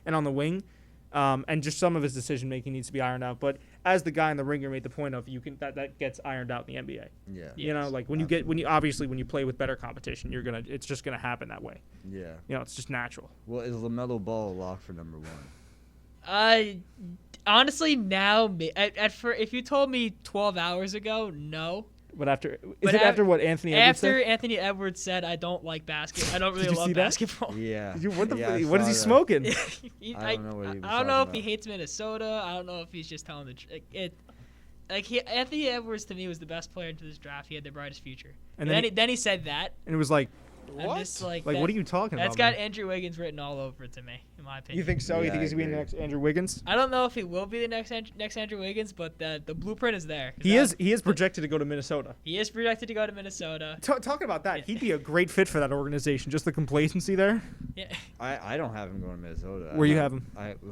and on the wing. And just some of his decision making needs to be ironed out. But as the guy in the Ringer made the point of, that gets ironed out in the NBA. Yeah. You know, like when you play with better competition, it's just gonna happen that way. Yeah. You know, it's just natural. Well, is LaMelo Ball a lock for number 1? Honestly, now if you told me 12 hours ago, no. But after what Anthony Edwards After said? Anthony Edwards said, I don't like basketball. I don't Did really you love see that? basketball. Yeah. What is he smoking? I don't know what he was I don't know if talking he hates Minnesota. I don't know if he's just telling the truth. Anthony Edwards to me was the best player into this draft. He had the brightest future. And And then then he said that. And it was like, I'm what? just like, Like, what are you talking That's about? got Andrew Wiggins written all over it to me, in my opinion. You think so? You Yeah, think he's I gonna be the agree. next Andrew Wiggins? I don't know if he will be the next Andrew Wiggins, but the blueprint is there. He is projected to go to Minnesota. He is projected to go to Minnesota. Talking about that, he'd be a great fit for that organization. Just the complacency there. Yeah. I don't have him going to Minnesota. Where you have him?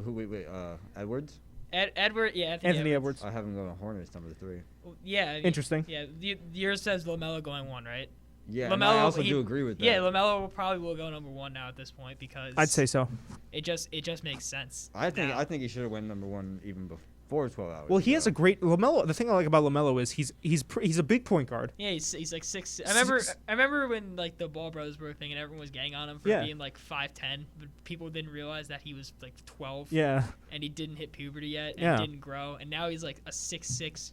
Wait, Edwards? Edward, yeah, Anthony Edwards. I have him going to Hornets number 3. Yeah. I mean, Interesting. Yeah, yours says LaMelo going 1, right? Yeah, and I also do agree with that. Yeah, LaMelo probably will go number 1 now at this point because I'd say so. it just makes sense. I now. think he should have went number 1 even before 12 hours. Well, he has a ago. great LaMelo. The thing I like about LaMelo is he's a big point guard. Yeah, he's like 6. Six- I remember when like the Ball brothers were a thing and everyone was getting on him for Yeah. being like 5'10", but people didn't realize that he was like 12. Yeah. And he didn't hit puberty yet and Yeah. didn't grow, and now he's like a 6'6"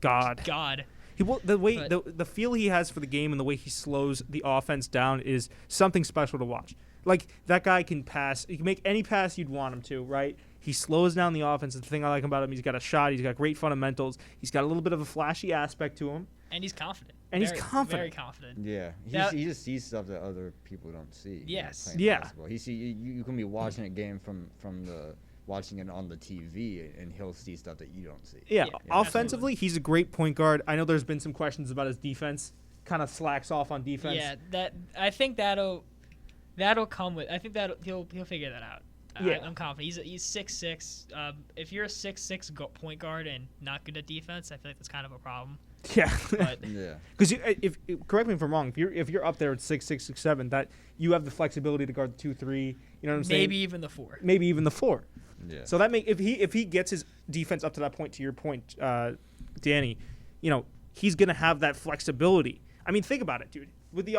God. god. The feel he has for the game and the way he slows the offense down is something special to watch. Like, that guy can pass. He can make any pass you'd want him to, right? He slows down the offense. The thing I like about him, he's got a shot. He's got great fundamentals. He's got a little bit of a flashy aspect to him. And he's confident. He's confident. Very confident. Yeah, Now- he just sees stuff that other people don't see. Yes. Playing Yeah. basketball. You can be watching a game from watching it on the TV, and he'll see stuff that you don't see. Yeah, Yeah, offensively, he's a great point guard. I know there's been some questions about his defense kind of slacks off on defense. Yeah, I think that'll come with. I think that he'll figure that out. Yeah. I'm confident. He's 6'6". If you're a 6'6" point guard and not good at defense, I feel like that's kind of a problem. Yeah. But Yeah. Because if correct me if I'm wrong, if you're up there at 6'6", 6'7", that you have the flexibility to guard the 2-3. You know what I'm saying? maybe even the 4. Maybe even the 4. Yeah. So that if he gets his defense up to that point, to your point, Danny, he's gonna have that flexibility. I mean, think about it, dude. With the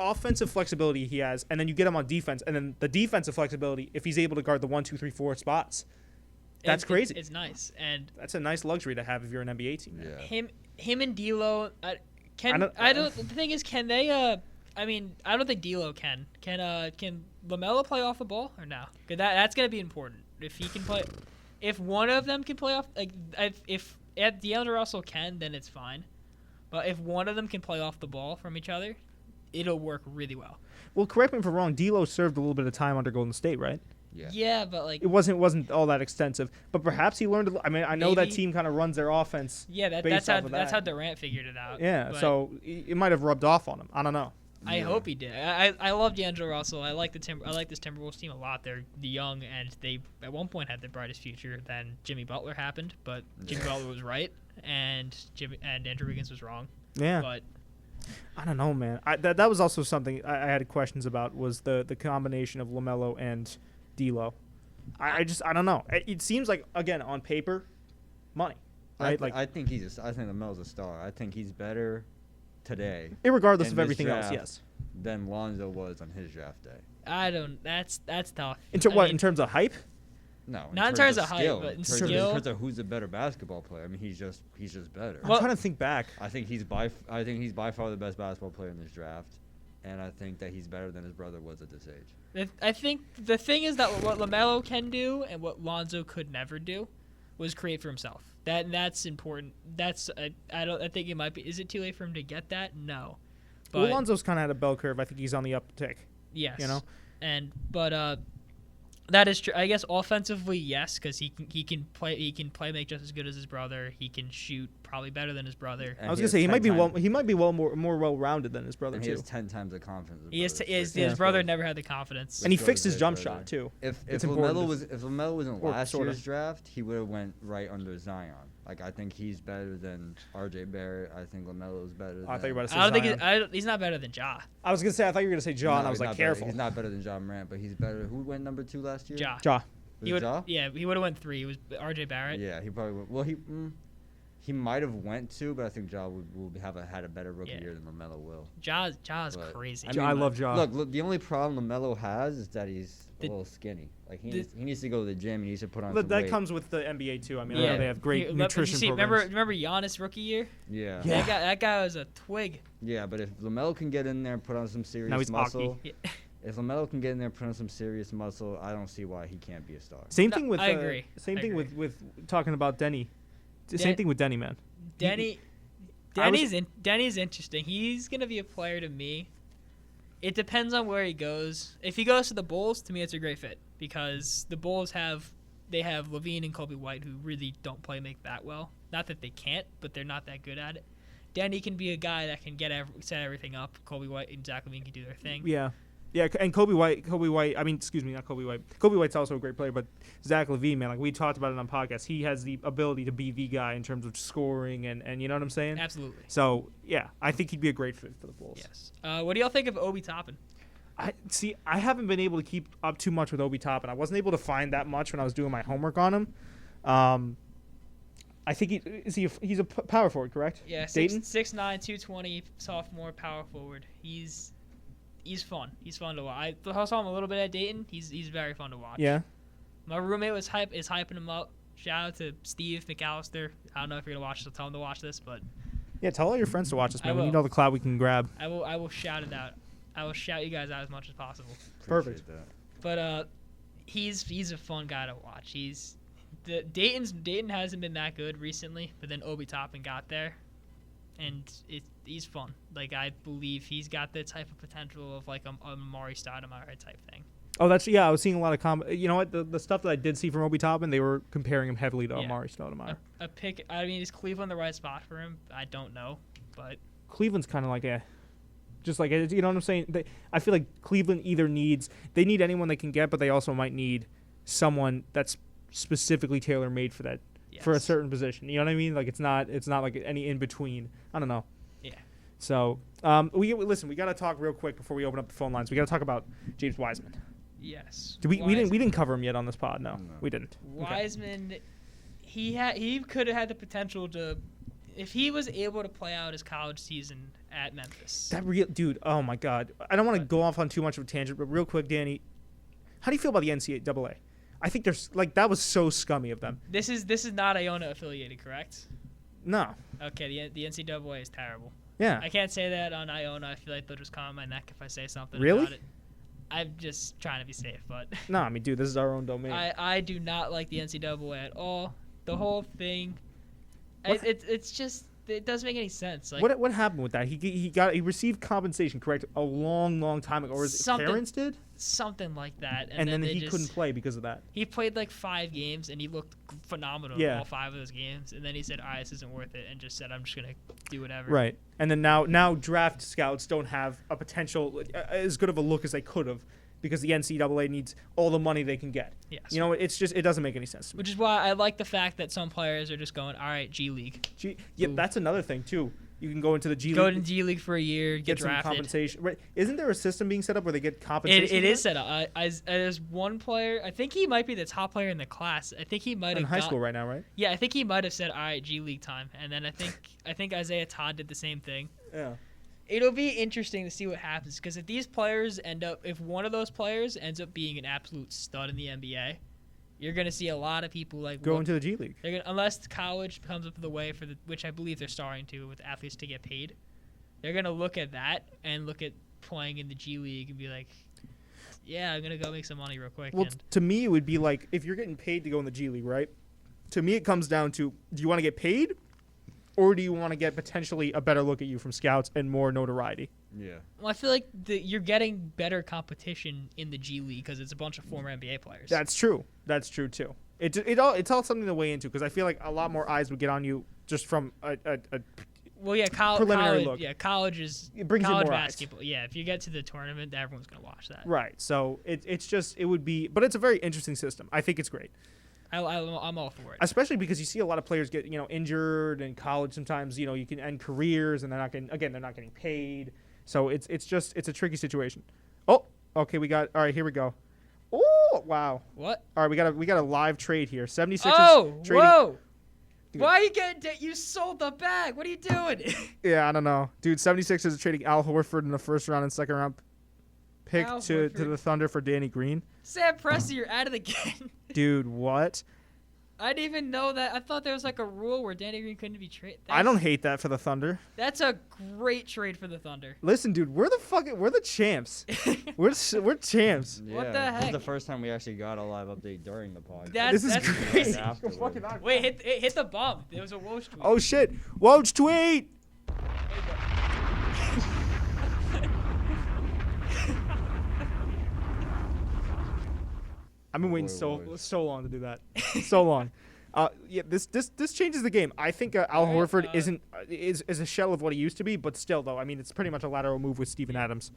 offensive flexibility he has, and then you get him on defense, and then the defensive flexibility if he's able to guard the 1, 2, 3, 4 spots. That's crazy. It's nice, and that's a nice luxury to have if you're an NBA team. Man. Yeah. him and D'Lo. The thing is, can they? I mean, I don't think D'Lo can. Can LaMelo play off the ball or no? 'Cause that's gonna be important. If he can play, if one of them can play off, like if DeAndre Russell can, then it's fine. But if one of them can play off the ball from each other, it'll work really well. Well, correct me if I'm wrong. D'Lo served a little bit of time under Golden State, right? Yeah. Yeah, but like It wasn't all that extensive, but perhaps he learned. I mean, I know that Maybe. team kind of runs their offense. yeah, based that's how off of that's that. how Durant figured it out. Yeah, But so it might have rubbed off on him. I don't know. I hope he did. I love DeAndre Russell. I like this Timberwolves team a lot. They're young and they at one point had the brightest future. Then Jimmy Butler happened, but Jimmy Butler was right and Andrew Wiggins was wrong. Yeah, But I don't know, man. That was also something I had questions about was the combination of LaMelo and D'Lo. I don't know. It seems like, again, on paper, money, right? I think LaMelo's a star. I think he's better today irregardless in of this everything else. draft Yes. than Lonzo was on his draft day. I don't. That's tough. In I mean, terms of hype? No, Not in terms of height, skill. but in terms skill. in terms of who's a better basketball player. I mean, he's just better. I'm Well- trying to think back. I think he's by far the best basketball player in this draft, and I think that he's better than his brother was at this age. I think the thing is that what LaMelo can do and what Lonzo could never do was create for himself. That's important. That's I think it might be. Is it too late for him to get that? No. Well, Lonzo's kind of had a bell curve. I think he's on the uptick. Yes. You know? But that is true. I guess offensively, yes, because he can play make just as good as his brother. He can shoot probably better than his brother. And I was he gonna has say he 10 might be times- more well rounded than his brother And he too. has 10 times the confidence. His brother never had the confidence. And he Which fixed goes his to jump his shot brother. too. If It's important LaMelo was in or last sorta. year's draft, he would have went right under Zion. Like I think he's better than R.J. Barrett. I think LaMelo's better. I thought you were about to say I don't Zion. think he's not better than Ja. I was gonna say I thought you were gonna say John. No, I was he's like, not better. careful. He's not better than John Morant, but he's better. Who went number 2 last year? Ja. Ja. Was He it would. Ja? Yeah, he would have went 3. It was R.J. Barrett. Yeah, he probably would. Well, he might have went 2, but I think Ja would had a better rookie Yeah. year than LaMelo will. Ja's But- crazy. I love Ja. Look, the only problem LaMelo has is that he's a The- little skinny. Like he the- needs to go to the gym. He needs to put on But some that weight. comes with the NBA too. I mean, I Yeah. know they have great But nutrition you see, programs. remember Giannis rookie year? Yeah. Yeah. That guy was a twig. Yeah, but if LaMelo can get in there and put on some serious Now he's muscle, Yeah. if LaMelo can get in there and put on some serious muscle, I don't see why he can't be a star. Same No, thing with I agree. Same I thing agree. with talking about Denny. Same Den- thing with Denny, man. Denny's interesting. He's gonna be a player to me. It depends on where he goes. If he goes to the Bulls, to me it's a great fit because the Bulls have Levine and Kobe White who really don't make that well. Not that they can't, but they're not that good at it. Denny can be a guy that can set everything up. Kobe White and Zach Levine can do their thing. Yeah. Yeah, and Kobe White. I mean, excuse me, not Kobe White. Kobe White's also a great player, but Zach LaVine, man, like we talked about it on podcasts, he has the ability to be the guy in terms of scoring and you know what I'm saying? Absolutely. So yeah, I think he'd be a great fit for the Bulls. Yes. What do y'all think of Obi Toppin? I haven't been able to keep up too much with Obi Toppin. I wasn't able to find that much when I was doing my homework on him. I think he's a power forward, correct? Yeah, Dayton? 6'9", 220, sophomore, power forward. He's fun. He's fun to watch. I saw him a little bit at Dayton. He's very fun to watch. Yeah. My roommate is hyping him up. Shout out to Steve McAllister. I don't know if you're gonna watch this. I'll tell him to watch this, but Yeah, tell all your friends to watch this, I man. We will. need all the cloud we can grab. I will shout it out. I will shout you guys out as much as possible. Perfect. Appreciate that. But he's a fun guy to watch. Dayton hasn't been that good recently, but then Obi Toppin got there, and he's fun. Like I believe he's got the type of potential of like a Amari Stoudemire type thing. Oh, I was seeing a lot of you know what? The stuff that I did see from Obi Toppin, they were comparing him heavily to Yeah. Amari Stoudemire. A pick. I mean, is Cleveland the right spot for him? I don't know, but Cleveland's kind of like just like, you know what I'm saying? I feel like Cleveland they need anyone they can get, but they also might need someone that's specifically tailor-made for that, for a certain position. You know what I mean? Like it's not like any in between. I don't know. Yeah. So we got to talk real quick before we open up the phone lines. We got to talk about James Wiseman. Yes. We didn't cover him yet on this pod. No, we didn't. Wiseman, he could have had the potential to, if he was able to play out his college season at Memphis. Dude, oh my God. I don't want to go off on too much of a tangent, but real quick, Danny, how do you feel about the NCAA? I think there's that was so scummy of them. This is not Iona affiliated, correct? No. Okay, the NCAA is terrible. Yeah. I can't say that on Iona. I feel like they'll just call on my neck if I say something Really? about it. I'm just trying to be safe, but No, I mean, dude, this is our own domain. I do not like the NCAA at all. The whole thing, it's just, it doesn't make any sense. Like, what happened with that? He received compensation, correct, a long time ago, or his parents did? Something like that. And then he couldn't play because of that. He played like 5 games and he looked phenomenal in all 5 of those games. And then he said, all right, this isn't worth it, and just said, I'm just going to do whatever. Right. And then now draft scouts don't have a potential as good of a look as they could have because the NCAA needs all the money they can get. Yes. You know, it's just, it doesn't make any sense to me. Which is why I like the fact that some players are just going, all right, G League. That's another thing, too. You can go into the G League. Go to G League for a year, get drafted. Some compensation. Right. Isn't there a system being set up where they get compensation? It is set up. As one player, I think he might be the top player in the class. I think he might have in high school right now, right? Yeah, I think he might have said, all right, G League time. And then I think Isaiah Todd did the same thing. Yeah. It'll be interesting to see what happens because if one of those players ends up being an absolute stud in the NBA, you're going to see a lot of people go into the G League. Unless college comes up with a way which I believe they're starting to with athletes to get paid. They're going to look at that and look at playing in the G League and be like, yeah, I'm going to go make some money real quick. Well, to me, it would be like if you're getting paid to go in the G League, right? To me, it comes down to, do you want to get paid or do you want to get potentially a better look at you from scouts and more notoriety? Yeah. Well, I feel like you're getting better competition in the G League because it's a bunch of former NBA players. That's true. That's true, too. It's all something to weigh into because I feel like a lot more eyes would get on you just from a preliminary look. Yeah, college is it brings college in more basketball. eyes. Yeah, if you get to the tournament, everyone's going to watch that. Right. So it would be, but it's a very interesting system. I think it's great. I'm all for it. Especially because you see a lot of players get injured in college. Sometimes you can end careers and they're not getting paid. So it's a tricky situation. Oh, okay, all right, here we go. Oh, wow. What? All right, we got a live trade here. 76ers trading. Whoa. Why are you you sold the bag. What are you doing? Yeah, I don't know. Dude, 76ers are trading Al Horford in the first round and second round pick to the Thunder for Danny Green. Sam Presti, you're at it again. Dude, what? I didn't even know that. I thought there was like a rule where Danny Green couldn't be traded. I don't hate that for the Thunder. That's a great trade for the Thunder. Listen, dude, we're the champs. we're champs. Yeah, what the This heck? is the first time we actually got a live update during the podcast. This is crazy. Afterwards. Wait, hit the bomb. There was a Woj tweet. Oh shit! Woj tweet. I've been waiting so long to do that. So long. Yeah, this changes the game. I think Al Horford is a shell of what he used to be, but still, though, I mean, it's pretty much a lateral move with Steven Adams.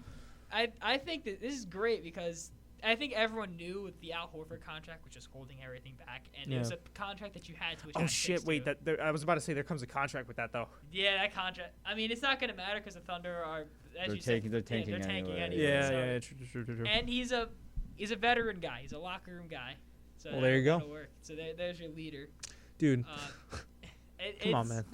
I think that this is great because I think everyone knew with the Al Horford contract, which is holding everything back, and it was a contract that you had to attach. Oh shit! Wait, I was about to say there comes a contract with that though. Yeah, that contract. I mean, it's not going to matter because the Thunder are, They're tanking anyway. Yeah, so. True. And he's a veteran guy. He's a locker room guy. So well, there you go. Work. So there's your leader, dude. Come on, man.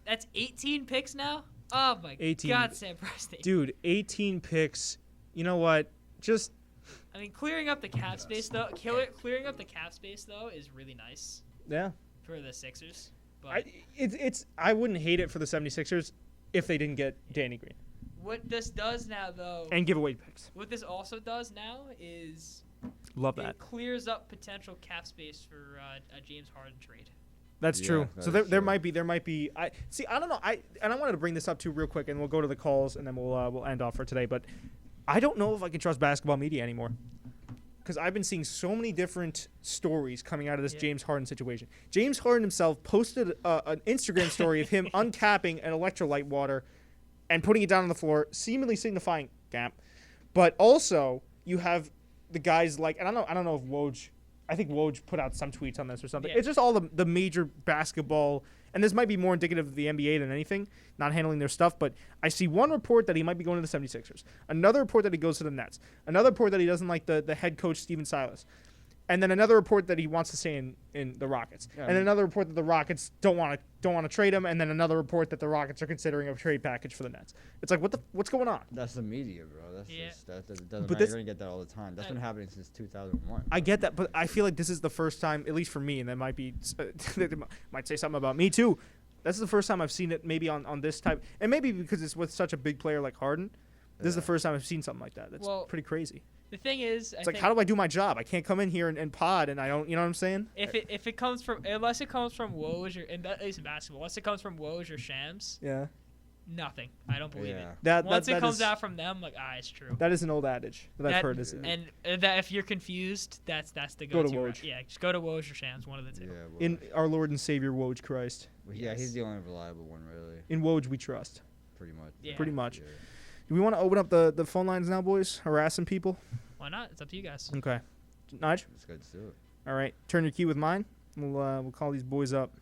That's 18 picks now. Oh my 18. God, Sam Presti. Dude, 18 picks. You know what? I mean, clearing up the cap space though. Clearing up the cap space though is really nice. Yeah. For the Sixers. But I wouldn't hate it for the 76ers if they didn't get Danny Green. What this does now though. And give away picks. What this also does now is. Love that. It clears up potential cap space for a James Harden trade. That's true. So there might be. I don't know. I wanted to bring this up too real quick, and we'll go to the calls, and then we'll end off for today. But I don't know if I can trust basketball media anymore, because I've been seeing so many different stories coming out of this James Harden situation. James Harden himself posted an Instagram story of him uncapping an electrolyte water and putting it down on the floor, seemingly signifying gap. But also, you have the guys like, and I don't know if Woj, I think Woj put out some tweets on this or something. Yeah. It's just all the major basketball, and this might be more indicative of the NBA than anything, not handling their stuff, but I see one report that he might be going to the 76ers, another report that he goes to the Nets, another report that he doesn't like the head coach, Steven Silas, and then another report that he wants to stay in the Rockets, and another report that the Rockets don't want to trade him, and then another report that the Rockets are considering a trade package for the Nets. It's like, what's going on? That's the media, bro. That's just, that doesn't But matter. You're gonna get that all the time. That's been happening since 2001. I get that, but I feel like this is the first time, at least for me, and that might be they might say something about me too. This is the first time I've seen it maybe on this type, and maybe because it's with such a big player like Harden. This is the first time I've seen something like that. That's pretty crazy. The thing is, it's like, how do I do my job? I can't come in here and pod, and I don't, you know what I'm saying? If it comes from, unless it comes from Woj or, at least in basketball, unless it comes from Woj or Shams, nothing. I don't believe it. Once it comes out from them, like, it's true. That is an old adage that I've heard. And that if you're confused, that's the go go-to. to Woj. Yeah, just go to Woj or Shams, one of the two. Yeah, in our Lord and Savior Woj Christ. Well, yeah, he's the only reliable one, really. In Woj we trust. Pretty much. Yeah. Pretty much. Yeah. Do we want to open up the phone lines now, boys? Harassing people? Why not? It's up to you guys. Okay. Nige? Let's go do it. All right. Turn your key with mine. We'll call these boys up.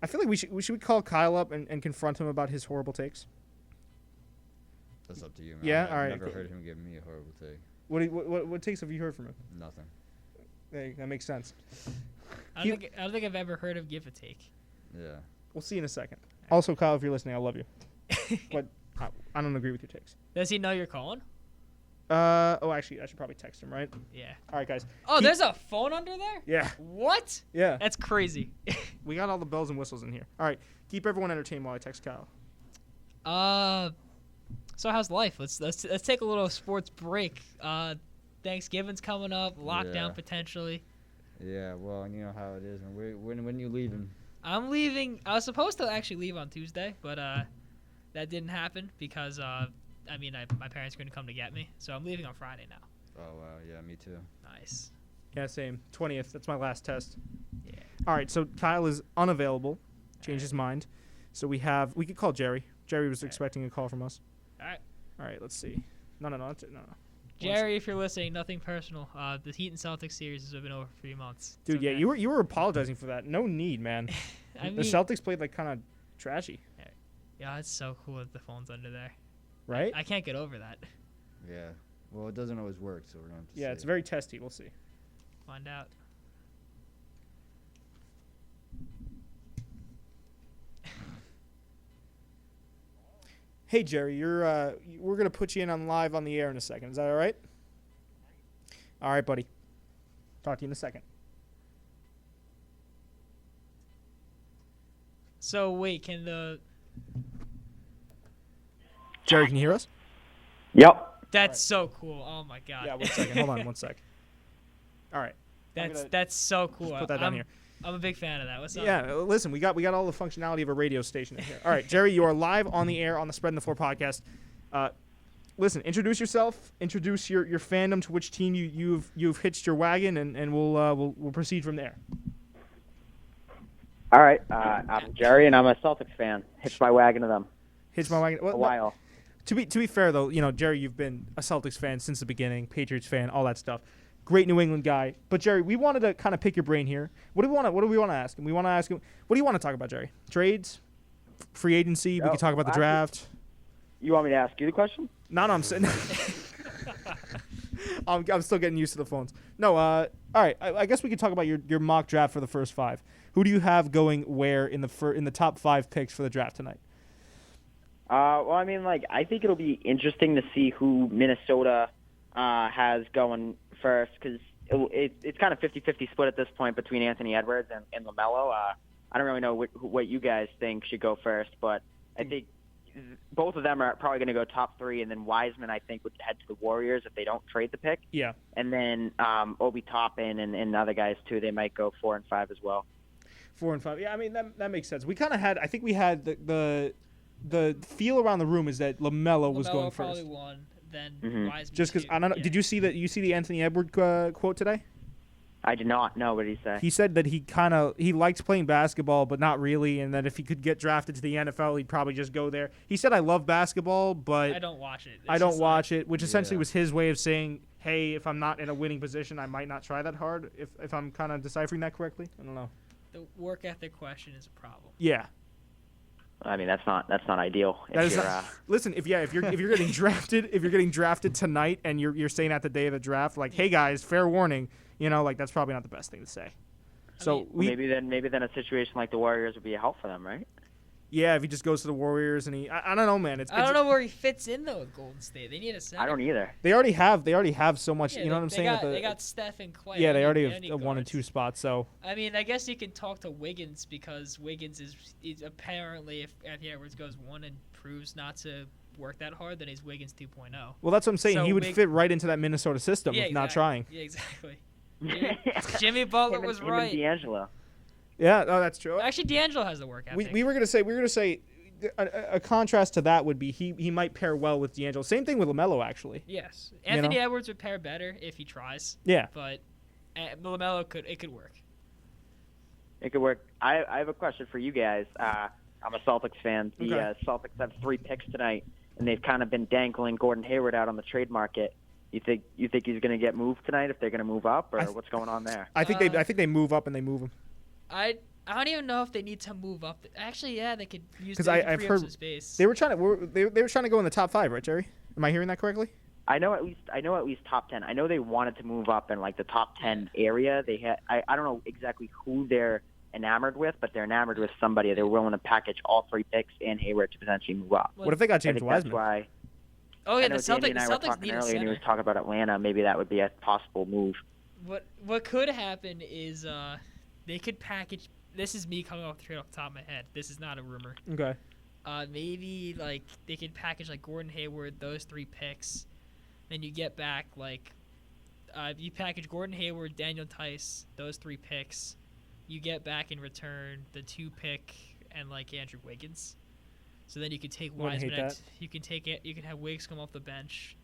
I feel like we should call Kyle up and confront him about his horrible takes. That's up to you, man. Yeah, I've all right. never heard him give me a horrible take. What takes have you heard from him? Nothing. Hey, that makes sense. I don't think I've ever heard of give a take. Yeah. We'll see in a second. Also, Kyle, if you're listening, I love you. But I don't agree with your takes. Does he know you're calling? Actually, I should probably text him, right? Yeah. All right, guys. Oh, there's a phone under there? Yeah. What? Yeah. That's crazy. We got all the bells and whistles in here. All right. Keep everyone entertained while I text Kyle. So how's life? Let's take a little sports break. Thanksgiving's coming up, lockdown potentially. Yeah, well, you know how it is. When you leaving? I'm leaving. I was supposed to actually leave on Tuesday, but that didn't happen because my parents couldn't come to get me, so I'm leaving on Friday now. Oh wow, yeah, me too. Nice. Yeah, same. 20th. That's my last test. Yeah. All right. So Kyle is unavailable. Changed his mind. So we could call Jerry. Jerry was expecting a call from us. All right. All right. Let's see. No. Jerry, if you're listening, nothing personal. The Heat and Celtics series has been over for 3 months. Dude, okay. yeah, you were apologizing for that. No need, man. I mean, the Celtics played like kind of trashy. Yeah, it's so cool that the phone's under there. Right? I can't get over that. Yeah. Well, it doesn't always work, so we're gonna have to see. It's very testy. We'll see. Find out. Hey Jerry, we're gonna put you in on live on the air in a second. Is that all right? All right, buddy. Talk to you in a second. So wait, can the Jerry, can you hear us? Yep. That's so cool. Oh my god. Yeah, 1 second. Hold on 1 sec. All right. That's so cool. Put that down here. I'm a big fan of that. What's up? Yeah, listen, we got all the functionality of a radio station in here. All right, Jerry, you are live on the air on the Spread the Floor podcast. Listen, introduce yourself. Introduce your fandom to which team you've hitched your wagon, and we'll proceed from there. All right. I'm Jerry, and I'm a Celtics fan. Hitched my wagon to them. Hitched my wagon. A while. To be fair though, Jerry, you've been a Celtics fan since the beginning, Patriots fan, all that stuff. Great New England guy. But Jerry, we wanted to kind of pick your brain here. What do we want to ask him? We want to ask him, what do you want to talk about, Jerry? Trades, free agency. We can talk about the draft. You want me to ask you the question? No, I'm sitting. I'm still getting used to the phones. No, all right. I guess we could talk about your mock draft for the first 5. Who do you have going where in the top 5 picks for the draft tonight? Well, I think it'll be interesting to see who Minnesota has going first, because it's kind of 50-50 split at this point between Anthony Edwards and LaMelo. I don't really know what you guys think should go first, but I think both of them are probably going to go top 3, and then Wiseman, I think, would head to the Warriors if they don't trade the pick. Yeah. And then Obi Toppin and other guys, too, they might go 4 and 5 as well. 4 and 5. Yeah, that makes sense. We kind of had the feel around the room is that LaMelo was going probably first. one. then Mhm. Wiseman. Just because too. I don't know. Yeah. Did you see that? You see the Anthony Edwards quote today? I did not know what he said. He said that he likes playing basketball, but not really, and that if he could get drafted to the NFL, he'd probably just go there. He said, "I love basketball, but I don't watch it. I It's don't just watch it," which essentially Yeah. was his way of saying, "Hey, if I'm not in a winning position, I might not try that hard." If I'm kind of deciphering that correctly, I don't know. The work ethic question is a problem. Yeah, I mean, that's not ideal. that If is you're, not, listen. If you're getting drafted, if you're getting drafted tonight, and you're saying at the day of the draft, like, "Hey guys, fair warning," like that's probably not the best thing to say. So mean, maybe then a situation like the Warriors would be a help for them, right? yeah, if he just goes to the Warriors and I don't know, man. I don't know where he fits in though with Golden State. They need a center. I don't either. They already have so much. Yeah, you know what I'm saying? They got Steph and Clay. yeah, they already need have any a 1 and guards. 2 spots. So I mean, I guess you could talk to Wiggins because Wiggins is apparently, if Anthony Edwards goes one and proves not to work that hard, then he's Wiggins 2.0. well, that's what I'm saying. So He would Wig- fit right into that Minnesota system Yeah, if not exactly. trying. Yeah, exactly. Jimmy Butler was him right. And D'Angelo. Yeah, no, that's true. Actually, D'Angelo has the work ethic. We were gonna say a contrast to that would be he might pair well with D'Angelo. Same thing with LaMelo actually. Yes, Anthony know? Edwards would pair better if he tries, Yeah. but LaMelo could work. It could work. I have a question for you guys. I'm a Celtics fan. The Okay. Celtics have 3 picks tonight, and they've kind of been dangling Gordon Hayward out on the trade market. You think he's going to get moved tonight if they're going to move up, or what's going on there? I think they move up and they move him. I don't even know if they need to move up. Actually, yeah, they could use 'Cause they I've could free up heard some space. They were trying to they were trying to go in the top 5, right, Jerry? Am I hearing that correctly? I know at least top 10. I know they wanted to move up in like the top 10 area. They had I don't know exactly who they're enamored with, but they're enamored with somebody. They're willing to package all 3 picks and Hayward to potentially move up. What if they got I James think that's Wiseman? why. Oh yeah, I know the Danny and I were Celtics talking need a earlier, and he center. was talking about Atlanta. Maybe that would be a possible move. What could happen is they could package. This is me coming off the top of my head. This is not a rumor. Okay. Maybe like they could package like Gordon Hayward, those 3 picks, then you get back like you package Gordon Hayward, Daniel Tice, those 3 picks, you get back in return the 2 pick and like Andrew Wiggins. So then you could take Wouldn't hate Wiseman. that. You can take it. You can have Wiggs come off the bench,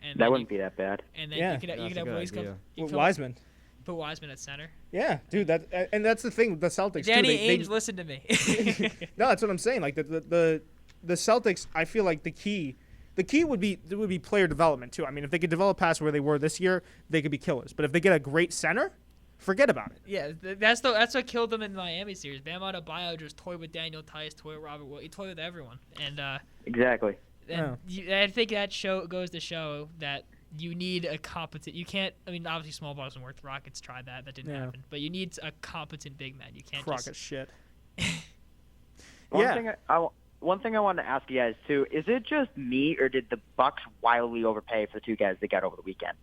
and That then wouldn't be that bad. And then Yeah. you can That's a have good Wiggs come. idea. You Well, can Wiseman. put Wiseman at center. Yeah, dude. And that's the thing with the Celtics Danny too. Ainge, listen to me. No, that's what I'm saying. Like the Celtics, I feel like the key would be player development too. I mean, if they could develop past where they were this year, they could be killers. But if they get a great center, forget about it. Yeah, that's what killed them in the Miami series. Bam Adebayo just toyed with Daniel Tice, toyed with Robert Will. He toyed with everyone, and Exactly. I think that goes to show that you need a competent. You can't. I mean, obviously, small ball doesn't work. The Rockets tried that. That didn't Yeah. happen. But you need a competent big man. You can't Crock just. of shit. One thing I wanted to ask you guys too: is it just me, or did the Bucks wildly overpay for the 2 guys they got over the weekend?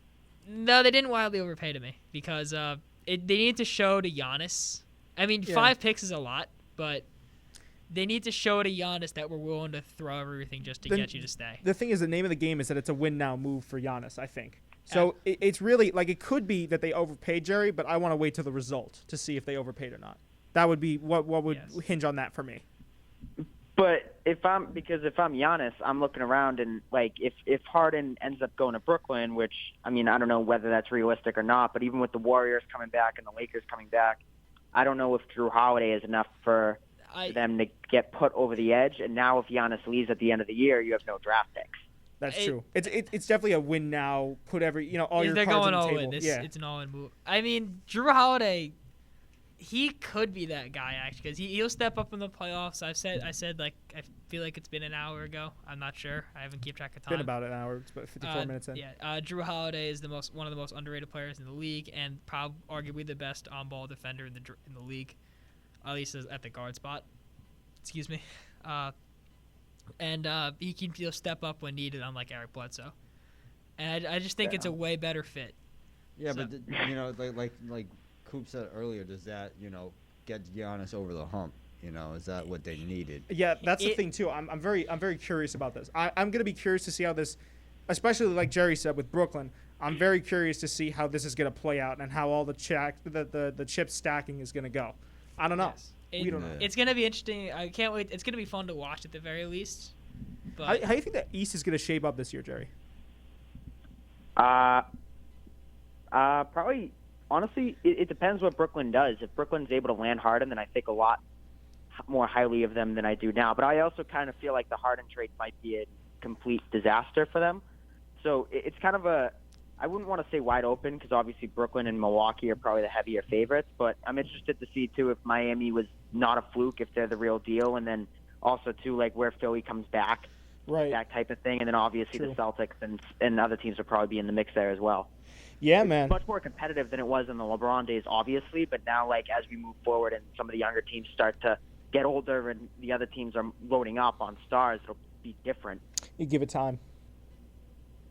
No, they didn't wildly overpay to me because they need to show to Giannis. I mean, Yeah. 5 picks is a lot, but they need to show to Giannis that we're willing to throw everything just to Then- get you to stay. The thing is, the name of the game is that it's a win now move for Giannis, I think. So it's really like it could be that they overpaid Jerry, but I want to wait till the result to see if they overpaid or not. That would be what would Yes. hinge on that for me. But if I'm Giannis, I'm looking around and like if Harden ends up going to Brooklyn, which I mean I don't know whether that's realistic or not, but even with the Warriors coming back and the Lakers coming back, I don't know if Drew Holiday is enough for them to get put over the edge. And now if Giannis leaves at the end of the year, you have no draft picks. That's true. It's definitely a win now. Put all your They're cards going on the all table. in. Yeah. It's an all-in move. I mean, Drew Holiday, he could be that guy actually because he'll step up in the playoffs. I said like I feel like it's been an hour ago. I'm not sure. I haven't kept track of time. Been about an hour. It's about 54 minutes in. Yeah, Drew Holiday is one of the most underrated players in the league and probably arguably the best on-ball defender in the league, at least at the guard spot. Excuse me. And he can step up when needed, unlike Eric Bledsoe. And I just think it's a way better fit. Yeah, So- but like Coop said earlier, does that get Giannis over the hump? Is that what they needed? Yeah, that's the thing too. I'm very curious about this. I'm gonna be curious to see how this, especially like Jerry said with Brooklyn. I'm very curious to see how this is gonna play out and how all the chip stacking is gonna go. I don't know. Yes. We don't know. It's gonna be interesting. I can't wait. It's gonna be fun to watch at the very least. How But do you think the East is gonna shape up this year, Jerry? Probably. Honestly, it depends what Brooklyn does. If Brooklyn's able to land Harden, then I think a lot more highly of them than I do now. But I also kind of feel like the Harden trade might be a complete disaster for them. So it's kind of I wouldn't want to say wide open because obviously Brooklyn and Milwaukee are probably the heavier favorites. But I'm interested to see, too, if Miami was not a fluke, if they're the real deal. And then also, too, like where Philly comes back, Right. that type of thing. And then obviously True. the Celtics and other teams will probably be in the mix there as well. Yeah, It's man. much more competitive than it was in the LeBron days, obviously. But now, like, as we move forward and some of the younger teams start to get older and the other teams are loading up on stars, it'll be different. You give it time.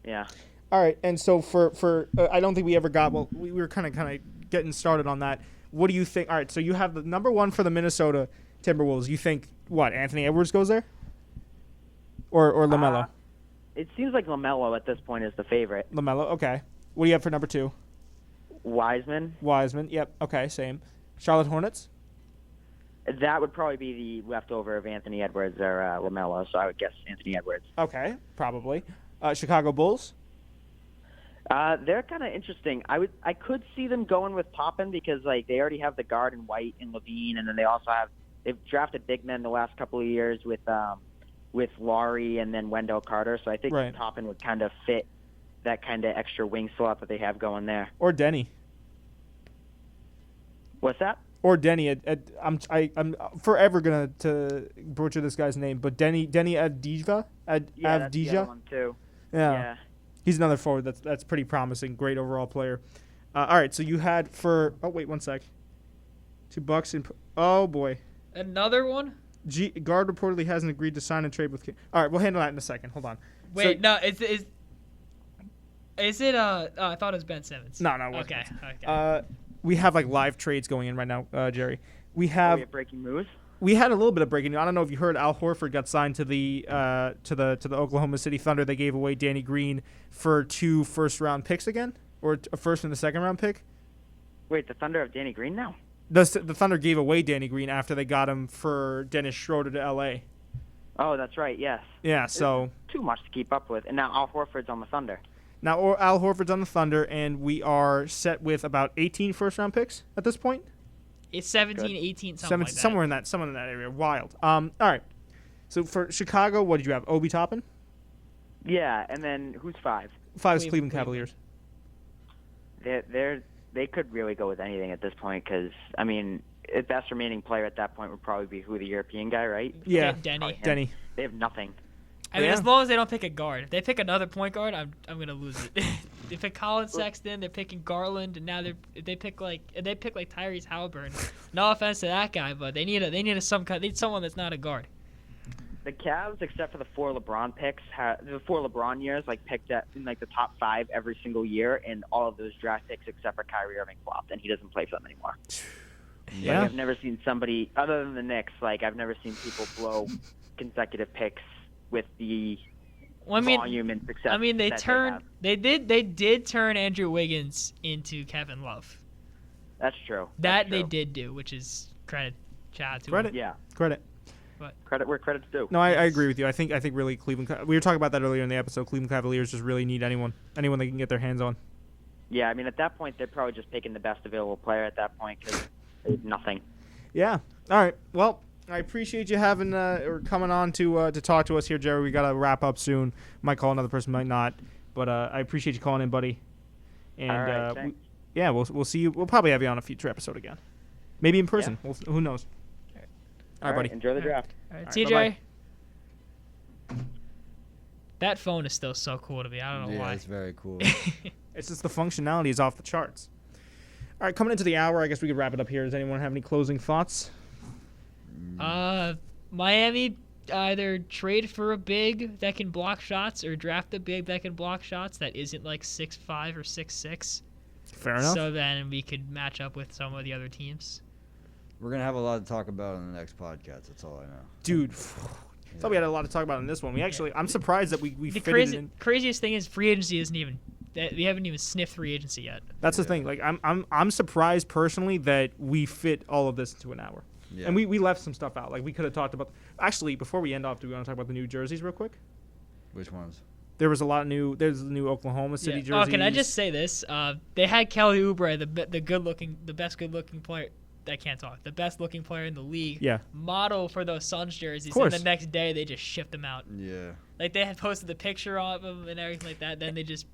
Yeah. All right, and so for I don't think we ever got. Well, we were kind of getting started on that. What do you think? All right, so you have the number one for the Minnesota Timberwolves. You think what? Anthony Edwards goes there, or LaMelo? It seems like LaMelo at this point is the favorite. LaMelo. Okay. What do you have for number two? Wiseman, Wiseman. Yep. Okay. Same. Charlotte Hornets. that would probably be the leftover of Anthony Edwards or LaMelo, so I would guess Anthony Edwards. Okay. Probably. Chicago Bulls. They're kind of interesting. I could see them going with Toppin because like they already have the guard in White and Levine, and then they've drafted big men the last couple of years with Laurie and then Wendell Carter. So I think Right. Toppin would kind of fit that kind of extra wing slot that they have going there. Or Denny. What's that? Or Denny. I'm forever gonna to butcher this guy's name, but Denny Avdija. Yeah, that's the Avdija. other one too. Yeah. Yeah. He's another forward that's pretty promising. Great overall player. All right, so you had for wait 1 sec. $2 and oh boy, Another one? guard reportedly hasn't agreed to sign and trade with. All right, we'll handle that in a second. Hold on. Wait, no, is it I thought it was Ben Simmons. No, it wasn't. Okay. We have like live trades going in right now, Jerry. We We have have breaking news. we had a little bit of breaking news. I don't know if you heard Al Horford got signed to the Oklahoma City Thunder. They gave away Danny Green for 2 first-round picks again, or a first and a second-round pick. Wait, the Thunder have Danny Green now? The Thunder gave away Danny Green after they got him for Dennis Schroeder to L.A. Oh, that's right. Yes. Yeah, so Too much to keep up with, and now Al Horford's on the Thunder. now Al Horford's on the Thunder, and we are set with about 18 first-round picks at this point. It's 17, 18, something like that. Somewhere in that area. Wild. All right. So for Chicago, what did you have? Obi Toppin? Yeah, and then who's 5? 5 is Cleveland. Cleveland Cavaliers. They could really go with anything at this point because I mean, the best remaining player at that point would probably be the European guy, right? Yeah, Denny. Denny. They have nothing. I mean, Yeah. as long as they don't pick a guard. If they pick another point guard, I'm gonna lose it. They pick Colin Sexton, they're picking Garland, and now they pick Tyrese Halliburton. No offense to that guy, but they need someone that's not a guard. The Cavs, except for the 4 LeBron picks, the 4 LeBron years, like picked at in like the top 5 every single year, and all of those draft picks except for Kyrie Irving flopped, and he doesn't play for them anymore. Yeah. Like, I've never seen somebody other than the Knicks. Like I've never seen people blow consecutive picks with the volume and success. I mean, they that turned. have. They did turn Andrew Wiggins into Kevin Love. That's true. That That's they true. did do, which is credit to Credit. him. Yeah, Credit. credit where credit's due. No, I agree with you. I think really Cleveland. We were talking about that earlier in the episode. Cleveland Cavaliers just really need anyone they can get their hands on. Yeah, I mean, at that point, they're probably just picking the best available player at that point because there's nothing. Yeah. All right. Well, I appreciate you having or coming on to talk to us here, Jerry. We got to wrap up soon. Might call another person, might not. But I appreciate you calling in, buddy. And All right, thanks. we'll see you. We'll probably have you on a future episode again, maybe in person. Who knows? All right, buddy. Enjoy the draft. All right, All right, TJ. bye-bye. That phone is still so cool to me. I don't know Yeah, why. it's very cool. It's just the functionality is off the charts. All right, coming into the hour, I guess we could wrap it up here. Does anyone have any closing thoughts? Miami either trade for a big that can block shots or draft a big that can block shots that isn't like 6'5" or 6'6". Fair enough. So then we could match up with some of the other teams. We're gonna have a lot to talk about on the next podcast. That's all I know. Dude, I thought we had a lot to talk about in this one. I'm surprised that we The fitted it in. craziest thing is free agency isn't even. We haven't even sniffed free agency yet. That's the thing. Like I'm surprised personally that we fit all of this into an hour. Yeah. And we left some stuff out. Like we could have talked about. Actually, before we end off, do we want to talk about the new jerseys real quick? Which ones? There was a lot new. There's the new Oklahoma City jerseys. Oh, can I just say this? They had Kelly Oubre, the best good looking player. I can't talk. The best looking player in the league. Yeah. Model for those Suns jerseys. Of course. And the next day they just shipped them out. Yeah. Like they had posted the picture of him and everything like that. Then they just.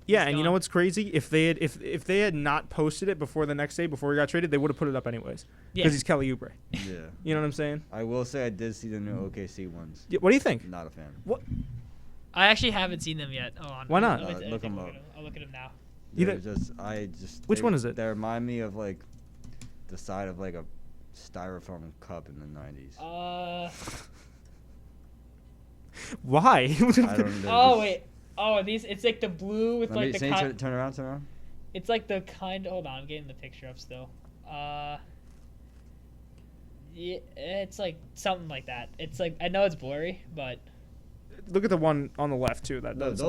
Yeah, he's and you gone. know what's crazy? If they had not posted it before the next day, before he got traded, they would have put it up anyways. Yeah. Because he's Kelly Oubre. Yeah. You know what I'm saying? I will say I did see the new OKC ones. Yeah, what do you think? Not a fan. I actually haven't seen them yet. Hold on. Why not? Look 'em up. I'll look at them now. You Which one is it? They remind me of like the side of like a styrofoam cup in the 90s. Why? I don't know. Oh wait. Oh, these. It's like the blue with like the. Turn around. It's like the kind. Hold on, I'm getting the picture up still. Yeah, it's like something like that. It's like I know it's blurry, but Look at the one on the left too. Those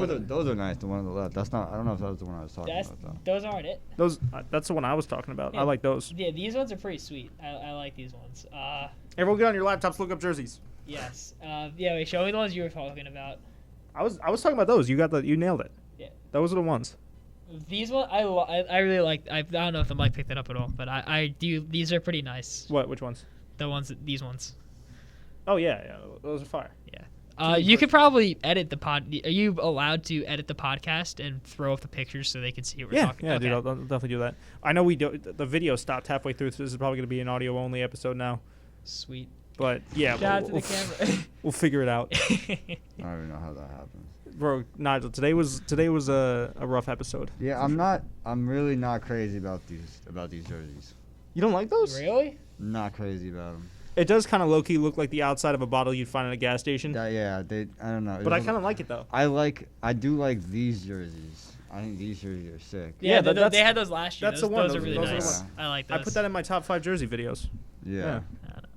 are nice. The one on the left. That's not. I don't know if that was the one I was talking about though. those aren't it. That's the one I was talking about. Yeah. I like those. Yeah, these ones are pretty sweet. I like these ones. Everyone, get on your laptops. Look up jerseys. Yes. Yeah. Wait, show me the ones you were talking about. I was talking about those. You nailed it. Yeah. Those are the ones. These ones I really like. I don't know if the mic picked it up at all, but I do. These are pretty nice. What? Which ones? These ones. Oh yeah. Those are fire. You could probably edit the pod. Are you allowed to edit the podcast and throw up the pictures so they can see what we're talking about? Yeah, dude, I'll definitely do that. I know the video stopped halfway through, so this is probably going to be an audio only episode now. Sweet. But yeah, Shout out to the camera. We'll figure it out. I don't even know how that happens. Bro, Nigel, today was a rough episode. Yeah, I'm really not crazy about these jerseys. You don't like those? Really? Not crazy about them. It does kind of low-key look like the outside of a bottle you'd find at a gas station. I don't know. But I kind of like it though. I do like these jerseys. I think these jerseys are sick. Yeah, that's- they had those last year. that's the one. Those are really Those are the nice. ones. I like those. I put that in my top 5 jersey videos. Yeah.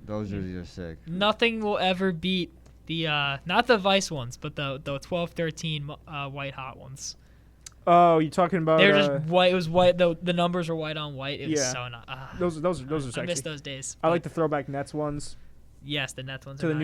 Those jerseys are sick. Nothing will ever beat the not the Vice ones, but the 12-13 white hot ones. Oh, you talking about? They're just white. It was white. The numbers were white on white. It was Yeah. so not. Those are sexy. I miss those days. I like the throwback Nets ones Yes, the Nets ones. to are the nice.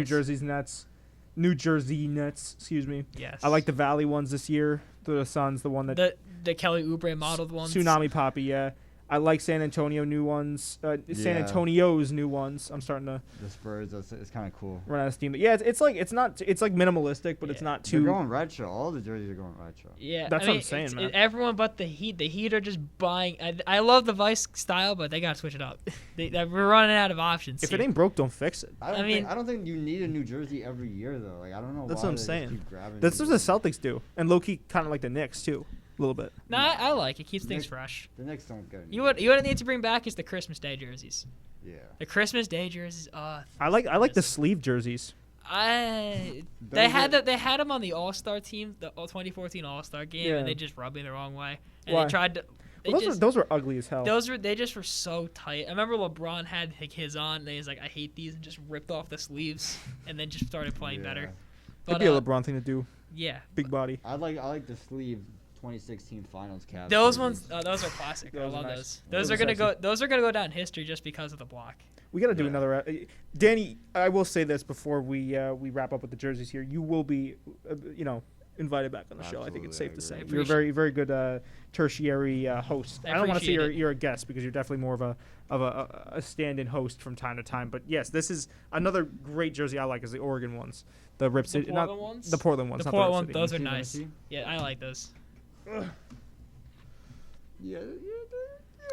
New Jersey Nets. Excuse me. Yes. I like the Valley ones this year. The Suns, the one that the Kelly Oubre modeled ones. Tsunami Poppy. Yeah. I like San Antonio new ones. San Antonio's new ones. I'm starting to The Spurs, it's kind of cool. run out of steam. But yeah, it's like minimalistic, but it's Yeah. not They're too. going retro. All the jerseys are going retro. Yeah, That's I what mean, I'm saying, it's- man. Everyone but the Heat. The Heat are just buying. I love the Vice style, but they gotta switch it up. We're running out of options. If it here. ain't broke, don't fix it. I don't think you need a new jersey every year though. Like I don't know. That's why what I'm they just saying. keep grabbing That's new what the jerseys. Celtics do, and low key kind of like the Knicks too, a little bit. No, I like it. Keeps things Nick- fresh. The Knicks don't get. You what I need to bring back is the Christmas Day jerseys. Yeah. The Christmas Day jerseys. I like the sleeve jerseys. They Those had are- they had them on the All Star team, the 2014 All Star game, Yeah. and they just rubbed me the wrong way. And Why? they tried to. They Well, just, those were ugly as hell. they just were so tight. I remember LeBron had like his on, and he's like, "I hate these," and just ripped off the sleeves, and then just started playing better. It'd But be a LeBron thing to do. yeah, Big body. I like the sleeve 2016 Finals Cavs. those jerseys. ones, those are classic. I Those are love nice. those. Those Those are are gonna sexy. go. Those are gonna go down in history just because of the block. We got to do Yeah. another. Danny, I will say this before we wrap up with the jerseys here. You will be, invited back on the show. I think it's safe Absolutely, to I say you're a very, very good tertiary host. I I don't want to say appreciate it. you're a guest because you're definitely more of a stand-in host from time to time. But yes, this is another great jersey I like is the Oregon ones, the Rip The City, Portland ones. the Portland ones, The not the Rip Portland City. those are Let me nice. see. Yeah, I like those. Yeah,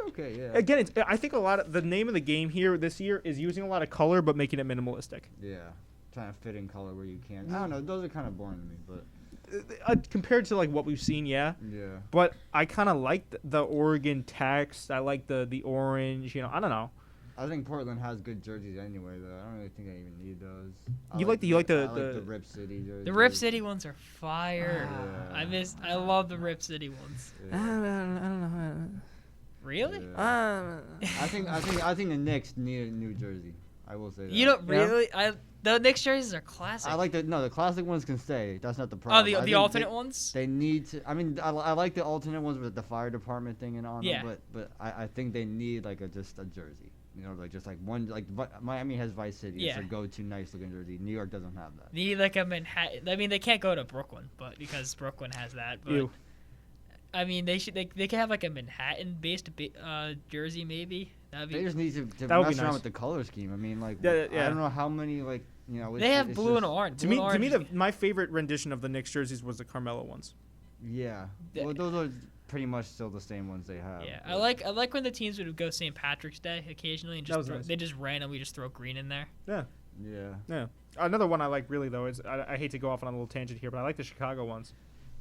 okay, yeah. Again, I think a lot of the name of the game here this year is using a lot of color but making it minimalistic. Yeah, trying to fit in color where you can. I don't know. Those are kind of boring to me, but Compared to like what we've seen, yeah. yeah. But I kind of like the Oregon text. I like the orange. I don't know. I think Portland has good jerseys anyway, though. I don't really think I even need those. You like the the Rip City jerseys. The Rip City ones are fire. Yeah. I love the Rip City ones. I Yeah. don't know. Really? Yeah. I think the Knicks need a new jersey. I will say that. You don't Yeah. really? The Knicks jerseys are classic. I like the classic ones can stay. That's not the Oh, problem. I the think alternate ones? They need to. I mean, I like the alternate ones with the fire department thing and on Yeah. them, but I think they need like just a jersey. You know, like just like one, like Miami has Vice City. Yeah. It's a go-to nice looking jersey. New York doesn't have that. Need like a Manhattan. I mean, they can't go to Brooklyn, but because Brooklyn has that. But Ew. I mean, they could have like a Manhattan-based jersey maybe. That'd They be. just need to That would be mess around nice. with the color scheme. I mean, like Yeah. I don't know how many like you know. They have it's blue and just- orange. To Blue me, and orange my favorite rendition of the Knicks jerseys was the Carmelo ones. Yeah. The- Well, those are pretty much still the same ones they have. Yeah, but- I like when the teams would go St. Patrick's Day occasionally and That was just nice. they just randomly just throw green in there. Yeah. Yeah. Another one I like really though is I hate to go off on a little tangent here, but I like the Chicago ones.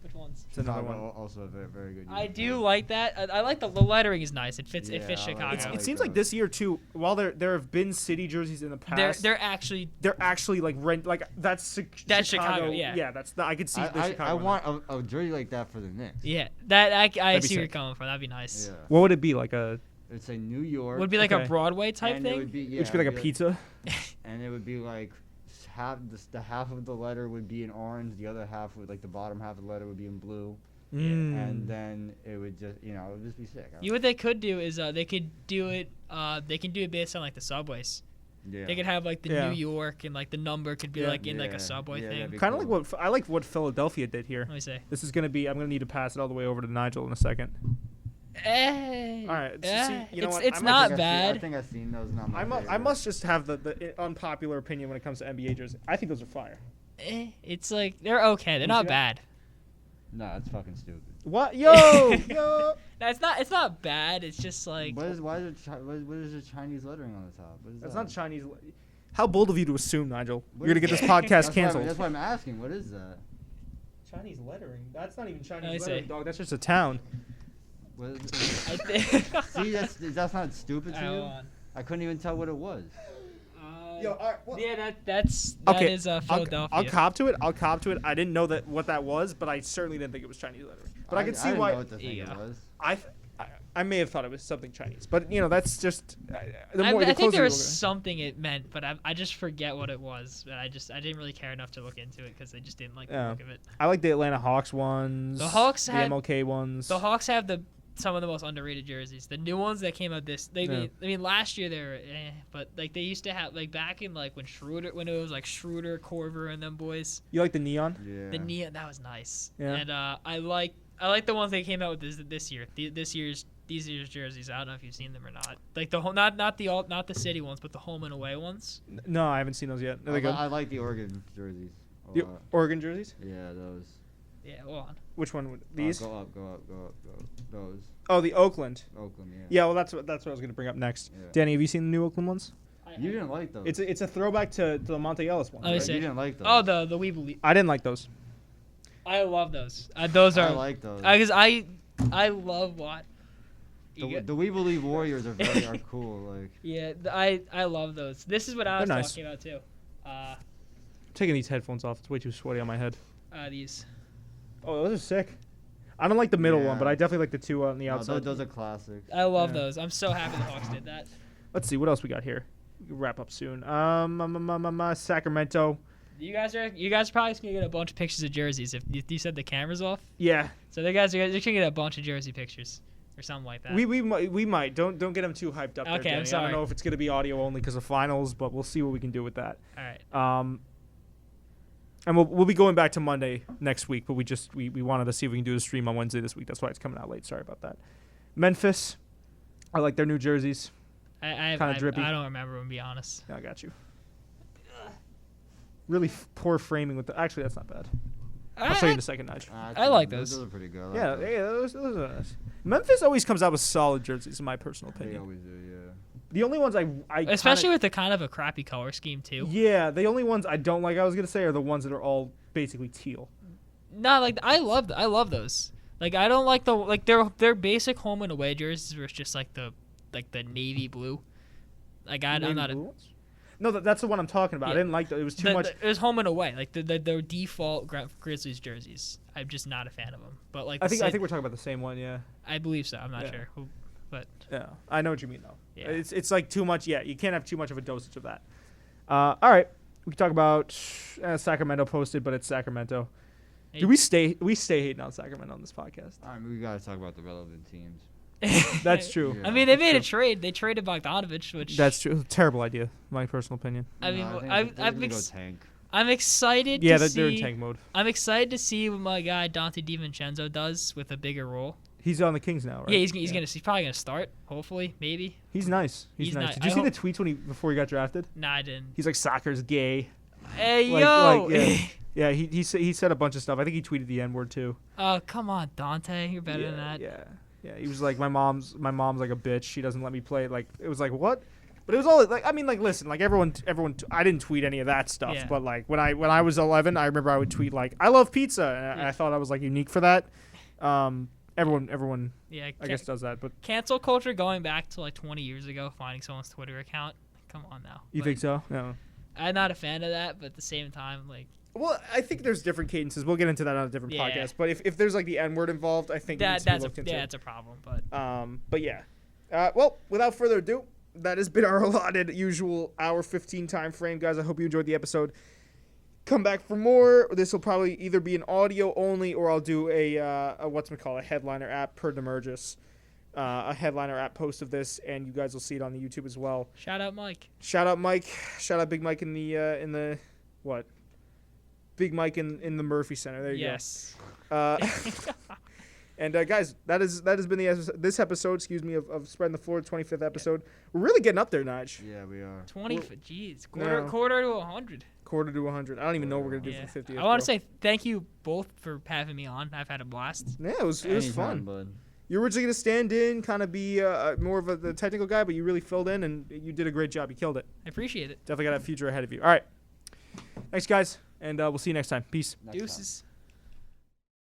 Which ones? It's another Chicago one. also a very, very good. I do uniform. like that. I like the lettering is nice. It fits Yeah, I like Chicago. that. It seems like this year too. While there have been city jerseys in the past, They're actually they're actually like That's Chicago, yeah. Yeah, I could see the Chicago. I one. want a jersey like that for the Knicks. yeah. That I That'd be see where you're sick. coming from. That'd be nice. Yeah. What would it be like a? It's a New York. Would be like Okay. a Broadway type and It thing. would be, yeah, It should be like a it'd pizza. and it would be like the half of the letter would be in orange, the other half would like the bottom half of the letter would be in blue, and then it would just it would just be sick. What they could do is they could do it. They can do it based on like the subways. Yeah. They could have like the Yeah. New York and like the number could be Yeah. like in like Yeah. a subway Yeah, thing. that'd be Kind of cool. like I like what Philadelphia did here. Let me say. This is gonna be. I'm gonna need to pass it all the way over to Nigel in a second. All right, so see, you know what, It's I might not I bad. think I've seen those. Not my I favorite. must just have the unpopular opinion when it comes to NBA jerseys. I think those are fire. It's like they're okay. They're not Yeah. bad. No, it's fucking stupid. What? Yo, yo. No, it's not bad. It's just like Why is what is the Chinese lettering on the top? What is That's that? not Chinese. How bold of you to assume, Nigel? What You're gonna is get this that? podcast canceled. That's why I'm asking. What is that? Chinese lettering. That's not even Let me Chinese see. lettering, dog. That's just a town. What is it? I think. See, that's not stupid to Hold you. on. I couldn't even tell what it was. Yo, all right, well- yeah, that is Okay, Philadelphia. I'll cop to it. I didn't know what that was, but I certainly didn't think it was Chinese lettering. But I can see didn't why. know what to think it Yeah. was. I may have thought it was something Chinese, but that's just the I more. the think closer there you was look at it. something it meant, but I just forget what it was. But I didn't really care enough to look into it because I just didn't like the Yeah. look of it. I like the Atlanta Hawks ones. The Hawks the had- MLK ones. The Hawks have some of the most underrated jerseys. The new ones that came out Yeah. I mean last year they were but like they used to have like back in like when it was like Schroeder, Corver and them boys. You like the neon? Yeah. The neon that was nice. Yeah. And I like the ones they came out with this year. These year's jerseys. I don't know if you've seen them or not. Like the whole not the city ones, but the home and away ones. No, I haven't seen those yet. Are they good? I like the Oregon jerseys. a The lot. Oregon jerseys? Yeah, those. Yeah, hold on. Which one? These? Go up. Those. Oh, the Oakland. Oakland, yeah. Yeah, well, that's what I was going to bring up next. Yeah. Danny, have you seen the new Oakland ones? You didn't like those. It's a throwback to the Monte Ellis one. Let me Right? see. You didn't like those. Oh, the We Believe. I didn't like those. I love those. Those are I like those. because I love what. The We Believe Warriors are cool. Like Yeah, I love those. This is what I was They're nice. talking about too. Taking these headphones off. It's way too sweaty on my head. These. Oh, those are sick. I don't like the middle one, Yeah. but I definitely like the two on the no, outside. those are classics. I love Yeah. those. I'm so happy the Hawks did that. Let's see what else we got here. We can wrap up soon. Sacramento. You guys are probably gonna get a bunch of pictures of jerseys if you said the camera's off. Yeah, So the guys are gonna get a bunch of jersey pictures or something like that. we might. Don't get them too hyped up. there, Okay, I'm Danny. I sorry. don't know if it's gonna be audio only because of finals, but we'll see what we can do with that. All right. And we'll be going back to Monday next week, but we wanted to see if we can do the stream on Wednesday this week. That's why it's coming out late. Sorry about that. Memphis, I like their new jerseys. Kinda drippy. I don't remember them, to be honest. Yeah, I got you. Really poor framing with the. Actually, that's not bad. I'll show you in a second, Nigel. I like those. Those are pretty good. I like Yeah, those. those are nice. Memphis always comes out with solid jerseys, in my personal They opinion. always do. Yeah. The only ones I Especially with the kind of a crappy color scheme too. yeah, the only ones I don't like, I was gonna say, are the ones that are all basically teal. No, like I love those. Like I don't like their basic home and away jerseys where it's just like the navy blue. Like I'm Navy not blue ones? No, that's the one I'm talking about. I Yeah. didn't like that. It was too much. It was home and away. Like the default Grizzlies jerseys. I'm just not a fan of them. But like I think we're talking about the same one. Yeah, I believe so. I'm not Yeah. sure. But yeah. I know what you mean though. Yeah. It's like too much. Yeah, you can't have too much of a dosage of that. All right, we can talk about Sacramento posted, but it's Sacramento. Hey. Do we stay hating on Sacramento on this podcast? All right, we gotta talk about the relevant teams. That's true. I mean, they made a trade. They traded Bogdanovich, which That's true. Terrible idea, my personal opinion. I mean, I think they're I'm gonna go tank. I'm excited. Yeah, to they're in see, tank mode. I'm excited to see what my guy Dante DiVincenzo does with a bigger role. He's on the Kings now, right? Yeah, he's probably gonna start. Hopefully, maybe. He's nice. He's nice. ni- Did you I see the hope- tweets before he got drafted? Nah, I didn't. He's like, soccer's gay. Hey Like- yo. like, yeah. Yeah, he said a bunch of stuff. I think he tweeted the N-word too. Oh come on, Dante, you're better yeah, than that. Yeah. He was like, my mom's like a bitch. She doesn't let me play. Like, it was like, what? But it was all like, I mean, like, listen, like everyone. I didn't tweet any of that stuff. Yeah. But like when I was 11, I remember I would tweet like, I love pizza, and I thought I was like unique for that. Everyone, Yeah, I guess does that. But cancel culture going back to like 20 years ago, finding someone's Twitter account. Come on now. you think so? No. I'm not a fan of that, but at the same time, like Well, I think there's different cadences. We'll get into that on a different Yeah. podcast. But if there's like the N-word involved, I think it needs to be looked into. that's a problem. But But yeah. Well, without further ado, that has been our allotted usual hour 15 time frame, guys. I hope you enjoyed the episode. Come back for more. This will probably either be an audio only, or I'll do a headliner app per Demergis, a headliner app post of this, and you guys will see it on the YouTube as well. shout out Mike. Shout out Mike. Shout out Big Mike in the what? Big Mike in the Murphy Center. There you Yes. go. And guys, that has been this episode, of Spreading the Floor, 25th episode. We're really getting up there, Nige. Yeah, we are. 20. Jeez, No. quarter to 100. Quarter to 100. I don't even know what we're gonna do Yeah. for the 50th. I want bro. to say thank you both for having me on. I've had a blast. Yeah, it was Anytime, fun. bud. You were originally gonna stand in, kind of be more of the technical guy, but you really filled in, and you did a great job. You killed it. I appreciate it. Definitely got a future ahead of you. All right, thanks, guys, and we'll see you next time. Peace. Next time. Deuces.